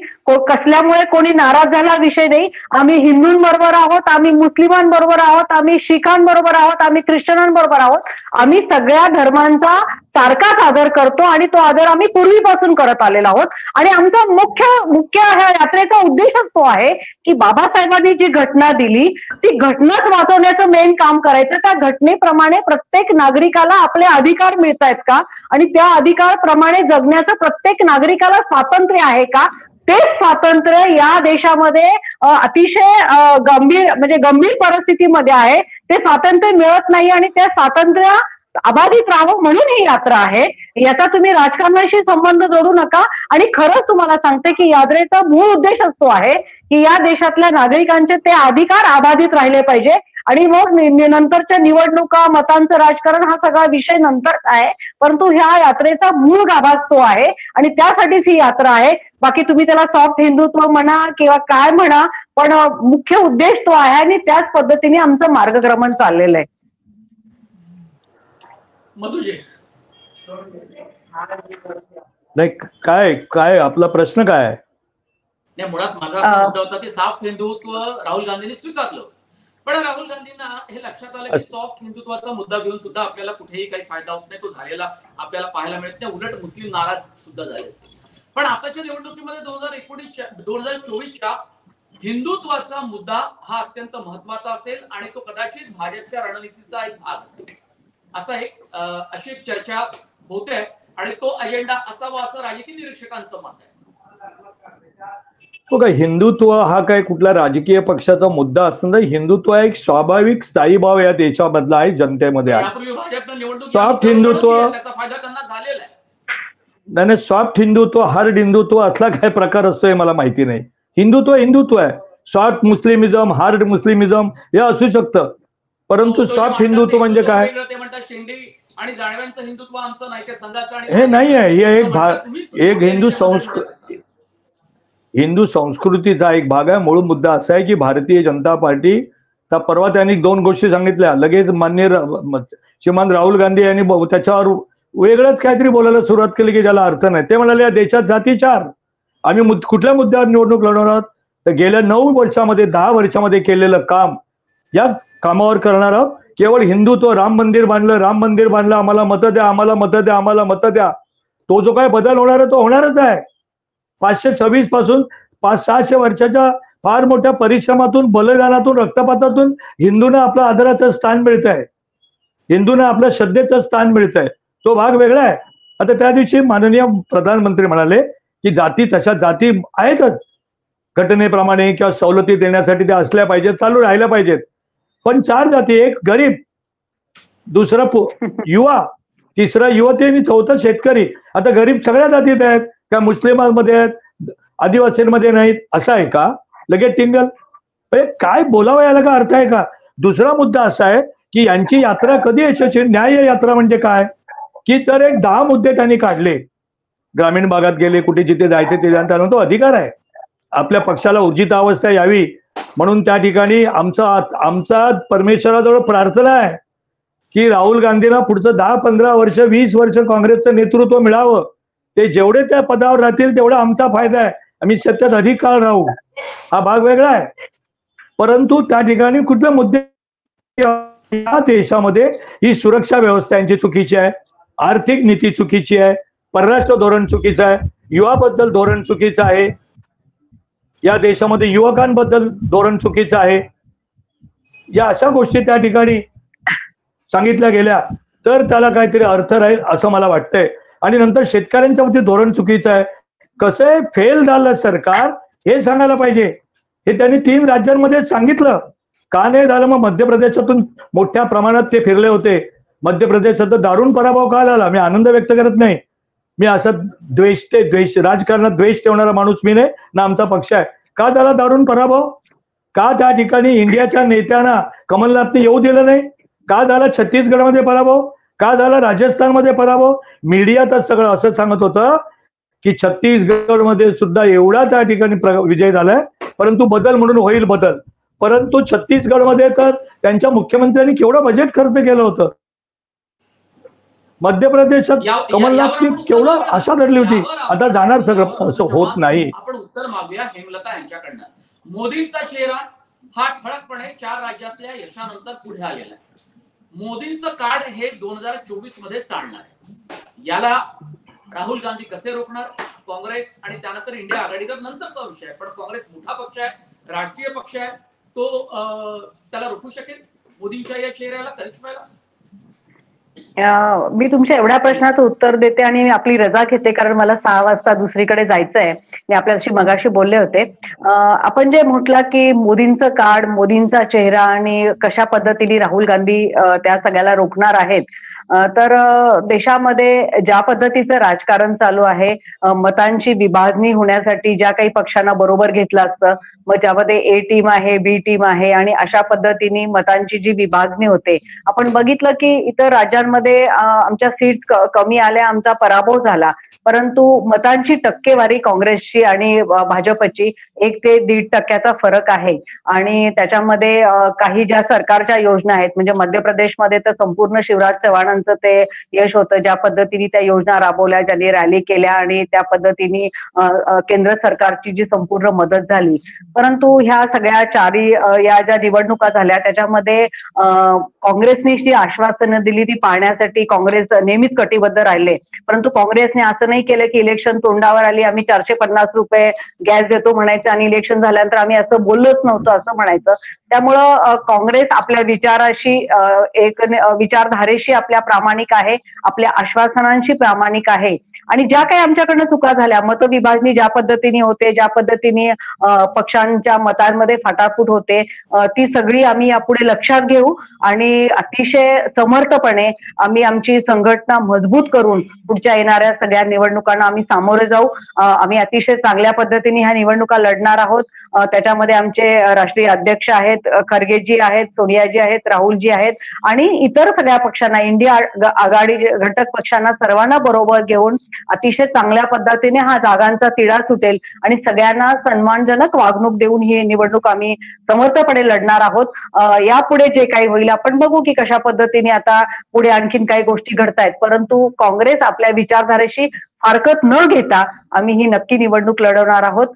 कसल्यामुळे कोणी नाराज झाला विषय नाही. आम्ही हिंदूंबरोबर आहोत, आम्ही मुस्लिमांबरोबर आहोत, आम्ही शिखांबरोबर आहोत, आम्ही ख्रिश्चनांबरोबर आहोत. आम्ही सगळ्या धर्मांचा सारखाच आदर करतो आणि तो आदर आम्ही पूर्वीपासून करत आलेलो आहोत. आणि आमचा मुख्य ह्या यात्रेचा उद्देशच तो आहे की बाबासाहेबांनी जी घटना दिली ती घटनाच वाचवण्याचं मेन काम करायचं. त्या घटनेप्रमाणे प्रत्येक नागरिकाला आपले अधिकार मिळत आहेत का आणि त्या अधिकारप्रमाणे जगण्याचं प्रत्येक नागरिकाला स्वातंत्र्य आहे का? ते स्वातंत्र्य या देशामध्ये अतिशय गंभीर परिस्थितीमध्ये आहे. ते स्वातंत्र्य मिळत नाही आणि त्या स्वातंत्र्य अबाधित राहावं म्हणून ही यात्रा आहे. याचा तुम्ही राजकारणाशी संबंध जोडू नका. आणि खरंच तुम्हाला सांगते की यात्रेचा मूळ उद्देशच तो आहे की या देशातल्या नागरिकांचे ते अधिकार अबाधित राहिले पाहिजे. आणि मग नंतरच्या निवडणुका, मतांचं राजकारण हा सगळा विषय नंतरचा आहे. परंतु ह्या यात्रेचा मूळ गाभा तो आहे आणि त्यासाठीच ही यात्रा आहे. बाकी तुम्ही त्याला सॉफ्ट हिंदुत्व म्हणा किंवा काय म्हणा, पण मुख्य उद्देश तो आहे आणि त्याच पद्धतीने आमचं मार्गक्रमण चाललेलं आहे. नाही, काय आपला प्रश्न काय आहे? मुळात माझा असा मुद्दा होता की सॉफ्ट हिंदुत्व राहुल गांधींनी स्वीकारलं पण राहुल गांधींना हे लक्षात आलं की सॉफ्ट हिंदुत्वाचा मुद्दा घेऊन सुद्धा आपल्याला कुठेही काही फायदा होत नाही, तो झालेला आपल्याला पाहायला मिळत नाही, उलट मुस्लिम नाराज सुद्धा झाले असते. पण आताच्या निवडणुकीमध्ये 2024च्या हिंदुत्वाचा मुद्दा हा अत्यंत महत्वाचा असेल आणि तो कदाचित भाजपच्या रणनीतीचा एक भाग असेल, अशी एक चर्चा होते आणि तो अजेंडा असावा असं राजकीय निरीक्षकांचं मत आहे. बघा, हिंदुत्व हा काय कुठला राजकीय पक्षाचा मुद्दा असणार, हिंदुत्व एक स्वाभाविक स्थायी भाव या देशामधला आहे, जनतेमध्ये आहे. सॉफ्ट हिंदुत्व, त्याचा फायदा त्यांना झालेला आहे. नाही, सॉफ्ट हिंदुत्व, हार्ड हिंदुत्व असला काय प्रकार असतोय मला माहिती नाही. हिंदुत्व हिंदुत्व आहे. सॉफ्ट मुस्लिमिझम, हार्ड मुस्लिमिझम हे असू शकतं, परंतु सॉफ्ट हिंदुत्व म्हणजे काय? ते म्हणतात शेंडी आणि जाणव्यांचं हिंदुत्व आमचं नाही, ते संघाचं आणि हे नाही आहे. हे एक हिंदू संस्कृतीचा एक भाग आहे. मूळ मुद्दा असा आहे की भारतीय जनता पार्टी, परवा त्यांनी 2 गोष्टी सांगितल्या, लगेच माननीय श्रीमान राहुल गांधी यांनी त्याच्यावर वेगळंच काहीतरी बोलायला सुरुवात केली की ज्याला अर्थ नाही. ते म्हणाले या देशात जाती 4, आम्ही कुठल्या मुद्द्यावर निवडणूक लढवणार आहोत? तर गेल्या 9 वर्षामध्ये 10 वर्षामध्ये केलेलं काम, या कामावर करणार आहोत. केवळ हिंदुत्व, राम मंदिर बांधलं, आम्हाला मतं द्या, आम्हाला मतं द्या, तो जो काय बदल होणार आहे तो होणारच आहे. 526 पासून 500-600 वर्षाच्या फार मोठ्या परिश्रमातून, बलिदानातून, रक्तपातातून हिंदूंना आपलं आदराचं स्थान मिळत आहे, हिंदूंना आपल्या श्रद्धेचं स्थान मिळत आहे. तो भाग वेगळा आहे. आता त्या दिवशी माननीय प्रधानमंत्री म्हणाले की जाती, तशा जाती आहेतच घटनेप्रमाणे किंवा सवलती देण्यासाठी त्या असल्या पाहिजेत, चालू राहिल्या पाहिजेत. पण 4 जाती, एक गरीब, दुसरा युवा, तिसरा युवती आणि चौथा शेतकरी. आता गरीब सगळ्या जातीत आहेत का? मुस्लिमांमध्ये आहेत, आदिवासींमध्ये नाहीत, असं आहे का? लगेच टिंगल. काय बोलावं, याला का अर्थ आहे का? दुसरा मुद्दा असा आहे की यांची यात्रा कधी यशस्वी, न्याय यात्रा म्हणजे काय की जर एक 10 मुद्दे त्यांनी काढले, ग्रामीण भागात गेले, कुठे जिथे जायचे ते त्यांना तो अधिकार आहे. आपल्या पक्षाला ऊर्जितावस्था यावी म्हणून त्या ठिकाणी आमचा परमेश्वराजवळ प्रार्थना आहे की राहुल गांधींना पुढचं 10-15 वर्ष, 20 वर्ष काँग्रेसचं नेतृत्व मिळावं. ते जेवढे त्या पदावर राहतील तेवढा आमचा फायदा आहे. आम्ही सत्तेत अधिक काळ राहू, हा भाग वेगळा आहे. परंतु त्या ठिकाणी कुठले मुद्दे, या देशामध्ये ही सुरक्षा व्यवस्था यांची चुकीची आहे, आर्थिक नीती चुकीची आहे, परराष्ट्र धोरण चुकीचं आहे, युवाबद्दल धोरण चुकीचं आहे, या देशामध्ये युवकांबद्दल धोरण चुकीचं आहे. या अशा गोष्टी त्या ठिकाणी सांगितल्या गेल्या तर त्याला काहीतरी अर्थ राहील असं मला वाटतंय. आणि नंतर शेतकऱ्यांच्या बाबतीत धोरण चुकीचं आहे. कसं आहे, फेल झालं सरकार हे सांगायला पाहिजे. हे त्यांनी 3 राज्यांमध्ये सांगितलं, का नाही झालं? मग मध्य प्रदेशातून मोठ्या प्रमाणात ते फिरले होते. मध्य प्रदेशात दारुण पराभव का झाला? मी आनंद व्यक्त करत नाही, मी असं राजकारणात द्वेष ठेवणारा माणूस मी नाही ना, आमचा पक्ष आहे. का झाला दारुण पराभव? का त्या ठिकाणी इंडियाच्या नेत्यांना कमलनाथने येऊ दिलं नाही? का झाला छत्तीसगडमध्ये पराभव? का झाला राजस्थानमध्ये पराभव? मीडिया तर सगळं असं सांगत होतं की छत्तीसगडमध्ये सुद्धा एवढा त्या ठिकाणी विजय झालाय, परंतु बदल म्हणून होईल बदल. परंतु छत्तीसगडमध्ये तर त्यांच्या मुख्यमंत्र्यांनी केवढं बजेट खर्च केलं होतं. मध्य प्रदेशात कमलनाथनी केवढं आशा धरली होती, आता जाणार सगळं, असं होत नाही. आपण उत्तर मागूया हेमलता यांच्याकडनं. मोदींचा चेहरा हा ठळकपणे 4 राज्यातल्या यशानंतर पुढे आलेला आहे. मोदींचं कार्ड हे 2024 मध्ये चालणार आहे. याला राहुल गांधी कसे रोखणार? काँग्रेस आणि त्यानंतर इंडिया आघाडीकर नंतरचा विषय आहे, पण काँग्रेस मोठा पक्ष आहे, राष्ट्रीय पक्ष आहे, तो त्याला रोखू शकेल मोदींच्या या चेहऱ्याला, करिश्म्याला? मी तुमच्या एवढ्या प्रश्नाचं उत्तर देते आणि आपली रजा घेते, कारण मला 6 वाजता दुसरीकडे जायचंय. मी आपल्याशी मगाशी बोलले होते. आपण जे म्हटलं की मोदींचं कार्ड, मोदींचा चेहरा आणि कशा पद्धतीने राहुल गांधी त्या सगळ्याला रोखणार आहेत, तर देशामध्ये ज्या पद्धतीचं राजकारण चालू आहे, मतांची विभागणी होण्यासाठी ज्या काही पक्षांना बरोबर घेतलं असतं, मग ज्यामध्ये ए टीम आहे, बी टीम आहे आणि अशा पद्धतीने मतांची जी विभागणी होते, आपण बघितलं की इतर राज्यांमध्ये आमच्या सीट कमी आल्या, आमचा पराभव झाला, परंतु मतांची टक्केवारी काँग्रेसची आणि भाजपची 1 ते 1.5% फरक आहे. आणि त्याच्यामध्ये काही ज्या सरकारच्या योजना आहेत, म्हणजे मध्य प्रदेशमध्ये तर संपूर्ण शिवराज चव्हाणांचं ते यश होतं, ज्या पद्धतीने त्या योजना राबवल्या, ज्यांनी रॅली केल्या आणि त्या पद्धतीने केंद्र सरकारची जी संपूर्ण मदत झाली. परंतु ह्या सगळ्या या ज्या निवडणुका झाल्या त्याच्यामध्ये काँग्रेसने जी आश्वासनं दिली ती पाळण्यासाठी काँग्रेस नेहमीच कटिबद्ध राहिले. परंतु काँग्रेसने असं नाही केलं की इलेक्शन तोंडावर आली आम्ही 450 रुपये गॅस देतो म्हणायचं आणि इलेक्शन झाल्यानंतर आम्ही असं बोललोच नव्हतं असं म्हणायचं. त्यामुळं काँग्रेस आपल्या विचाराशी विचारधारेशी आपल्या प्रामाणिक आहे, आपल्या आश्वासनांशी प्रामाणिक आहे. आणि ज्या काही आमच्याकडनं चुका झाल्या, मतविभाजनी ज्या पद्धतीने होते, ज्या पद्धतीने पक्षांच्या मतांमध्ये फाटाफूट होते, ती सगळी आम्ही यापुढे लक्षात घेऊ आणि अतिशय समर्थपणे आम्ही आमची संघटना मजबूत करून पुढच्या येणाऱ्या सगळ्या निवडणुकांना आम्ही सामोरे जाऊ. आम्ही अतिशय चांगल्या पद्धतीने ह्या निवडणुका लढणार आहोत. त्याच्यामध्ये आमचे राष्ट्रीय अध्यक्ष आहेत, खरगेजी आहेत, सोनियाजी आहेत, राहुलजी आहेत आणि इतर सगळ्या पक्षांना, इंडिया आघाडी घटक पक्षांना सर्वांना बरोबर घेऊन अतिशय चांगल्या पद्धतीने हा जागांचा तिढा सुटेल आणि सगळ्यांना सन्मानजनक वागणूक देऊन ही निवडणूक आम्ही समर्थपणे लढणार आहोत. यापुढे जे काही होईल आपण बघू की कशा पद्धतीने आता पुढे आणखीन काही गोष्टी घडतायत, परंतु काँग्रेस आपल्या विचारधारेशी हरकत न घेता आम्ही ही नक्की निवडणूक लढवणार आहोत.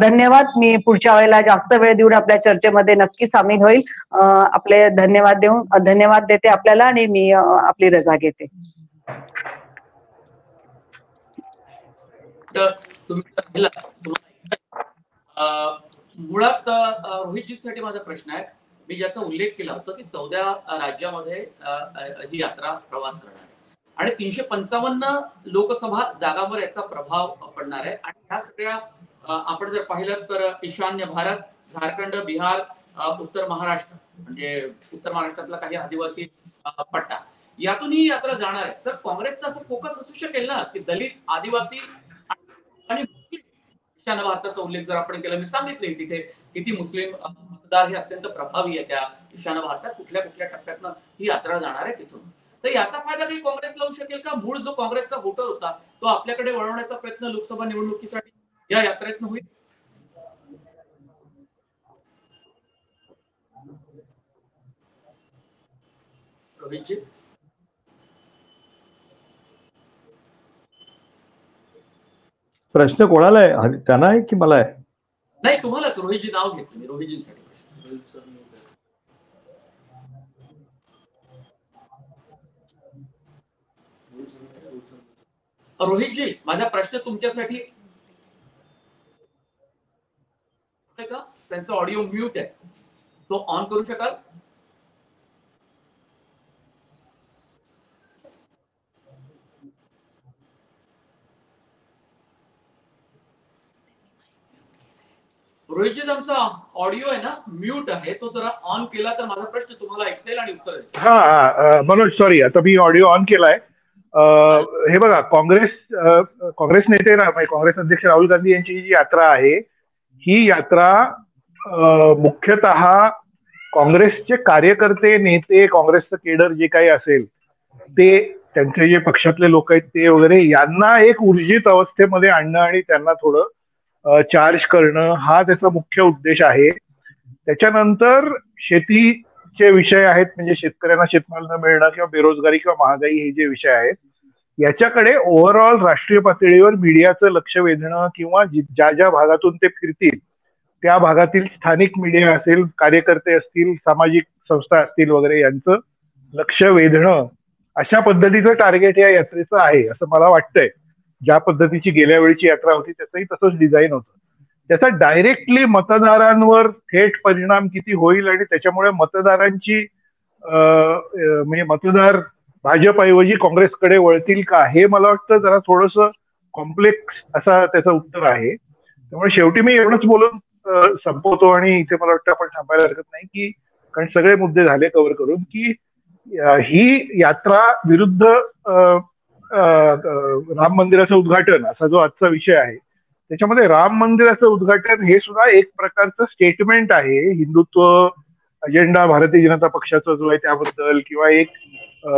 धन्यवाद. मी पुढच्या वेळेला जास्त वेळ देऊन आपल्या चर्चेमध्ये नक्की सामील होईल. आपले धन्यवाद देते आपल्याला आणि मी आपली रजा घेते. मुळात रोहितजींसाठी माझा प्रश्न आहे. मी ज्याचा उल्लेख केला होता की 14 राज्यामध्ये ही यात्रा प्रवास करणार आहे आणि 355 लोकसभा जागांवर याचा प्रभाव पडणार आहे. आणि ह्या सगळ्या आपण जर पाहिलं तर ईशान्य भारत, झारखंड, बिहार, उत्तर महाराष्ट्र म्हणजे उत्तर महाराष्ट्रातला काही आदिवासी पट्टा यातून ही यात्रा जाणार आहे. तर काँग्रेसचा असं फोकस असू शकेल ना की दलित, आदिवासी आणि मुस्लिम ईशान्य भारताचा उल्लेख जर आपण केला, मी सांगितले तिथे किती मुस्लिम मतदार हे अत्यंत प्रभावी आहे त्या ईशान्य भारतात, कुठल्या कुठल्या टप्प्यातनं ही यात्रा जाणार आहे तिथून. तर याचा फायदा काही काँग्रेसला होऊ शकेल का? मूळ जो काँग्रेसचा वोटर होता तो आपल्याकडे वळवण्याचा प्रयत्न लोकसभा निवडणुकीसाठी या यात्रेतनं होईल. रोहितजी, प्रश्न कोणाला आहे? त्यांना आहे की मला आहे? नाही, तुम्हालाच. रोहितजी नाव घेतलं मी, रोहितजींसाठी. रोहितजी, माझा प्रश्न तुमच्यासाठी का? त्यांचा ऑडिओ म्यूट आहे, तो ऑन करू शकाल? रोहितजी, आमचा ऑडिओ आहे ना म्यूट आहे, तो जरा ऑन केला तर माझा प्रश्न तुम्हाला ऐकता येईल आणि उत्तर देईल. हा मनोज, सॉरी, आता मी ऑडिओ ऑन केलाय. हे बघा, काँग्रेस नेते काँग्रेस अध्यक्ष राहुल गांधी यांची जी यात्रा आहे ही यात्रा मुख्यतः काँग्रेसचे कार्यकर्ते, नेते, काँग्रेसचं केडर जे काही असेल ते, त्यांचे जे पक्षातले लोक आहेत ते वगैरे, यांना एक ऊर्जित अवस्थेमध्ये आणणं आणि त्यांना थोडं चार्ज करणं हा त्याचा मुख्य उद्देश आहे. त्याच्यानंतर शेतीचे विषय आहेत, म्हणजे शेतकऱ्यांना शेतमाल न मिळणं किंवा बेरोजगारी किंवा महागाई हे जे विषय आहेत याच्याकडे ओव्हरऑल राष्ट्रीय पातळीवर मीडियाचं लक्ष वेधणं किंवा ज्या ज्या भागातून ते फिरतील त्या भागातील स्थानिक मीडिया असेल, कार्यकर्ते असतील, सामाजिक संस्था असतील वगैरे, यांचं लक्ष वेधणं अशा पद्धतीचं टार्गेट या यात्रेचं आहे असं मला वाटतंय. ज्या पद्धतीची गेल्या वेळीची यात्रा होती त्याचंही तसंच डिझाईन होतं. त्याचा डायरेक्टली मतदारांवर थेट परिणाम किती होईल आणि त्याच्यामुळे मतदारांची म्हणजे मतदार भाजपऐवजी काँग्रेसकडे वळतील का, हे मला वाटतं जरा थोडंसं कॉम्प्लेक्स असा त्याचं उत्तर आहे. त्यामुळे शेवटी मी एवढंच बोलून संपवतो आणि इथे मला वाटतं आपण थांबायला हरकत नाही, की कारण सगळे मुद्दे झाले कव्हर करून, की ही यात्रा विरुद्ध राम मंदिराचं उद्घाटन असा जो आजचा विषय आहे त्याच्यामध्ये राम मंदिराचं उद्घाटन हे सुद्धा एक प्रकारचं स्टेटमेंट आहे हिंदुत्व अजेंडा भारतीय जनता पक्षाचा जो आहे त्याबद्दल, किंवा एक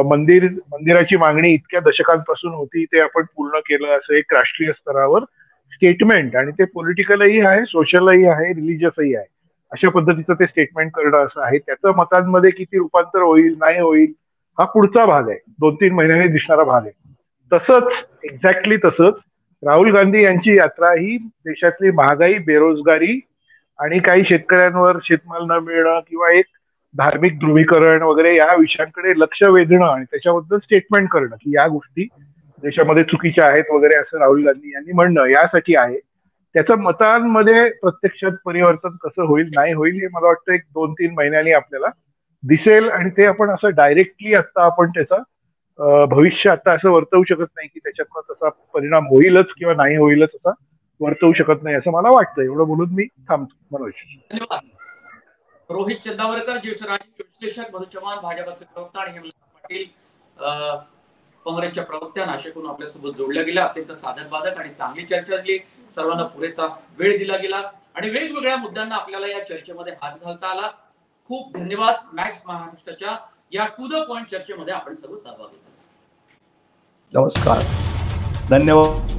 मंदिराची मागणी इतक्या दशकांपासून होती ते आपण पूर्ण केलं असं एक राष्ट्रीय स्तरावर स्टेटमेंट, आणि ते पॉलिटिकलही आहे, सोशलही आहे, रिलिजियसही आहे, अशा पद्धतीचं ते स्टेटमेंट करणं असं आहे. त्याचं मतांमध्ये किती रूपांतर होईल नाही होईल हा पुढचा भाग आहे, 2-3 महिन्यांनी दिसणारा भाग आहे. तसंच एक्झॅक्टली तसंच राहुल गांधी यांची यात्रा ही देशातली महागाई, बेरोजगारी आणि काही शेतकऱ्यांवर शेतमाल न मिळणं किंवा एक धार्मिक ध्रुवीकरण वगैरे या विषयांकडे लक्ष वेधणं आणि त्याच्याबद्दल स्टेटमेंट करणं की या गोष्टी देशामध्ये चुकीच्या आहेत वगैरे असं राहुल गांधी यांनी म्हणणं यासाठी आहे. त्याचं मतांमध्ये प्रत्यक्षात परिवर्तन कसं होईल नाही होईल हे मला वाटतं 1-2-3 महिन्यांनी आपल्याला दिसेल आणि ते आपण असं डायरेक्टली आता आपण त्याचा भविष्य आता असं वर्तवू शकत नाही की त्याच्यातनं तसा परिणाम होईलच किंवा नाही होईलच असा वर्तवू शकत नाही असं मला वाटतं. एवढं बोलून मी थांबतो. मनोज. धन्यवाद. रोहित चंदावरकर, ज्येष्ठ राजकीय विश्लेषक, मधु चव्हाण भाजपचे प्रवक्ता आणि हेमंत पाटील काँग्रेसच्या प्रवक्त्या नाशिकहून आपल्यासोबत जोडल्या गेल्या. अत्यंत साधकबाधक आणि चांगली चर्चा झाली. सर्वांना पुरेसा वेळ दिला गेला आणि वेगवेगळ्या मुद्द्यांना आपल्याला या चर्चेमध्ये हात घालता आला. खूप धन्यवाद. मॅक्स महाराष्ट्राच्या या टू द पॉइंट चर्चेमध्ये आपण सर्व सहभागी झालो. नमस्कार. धन्यवाद.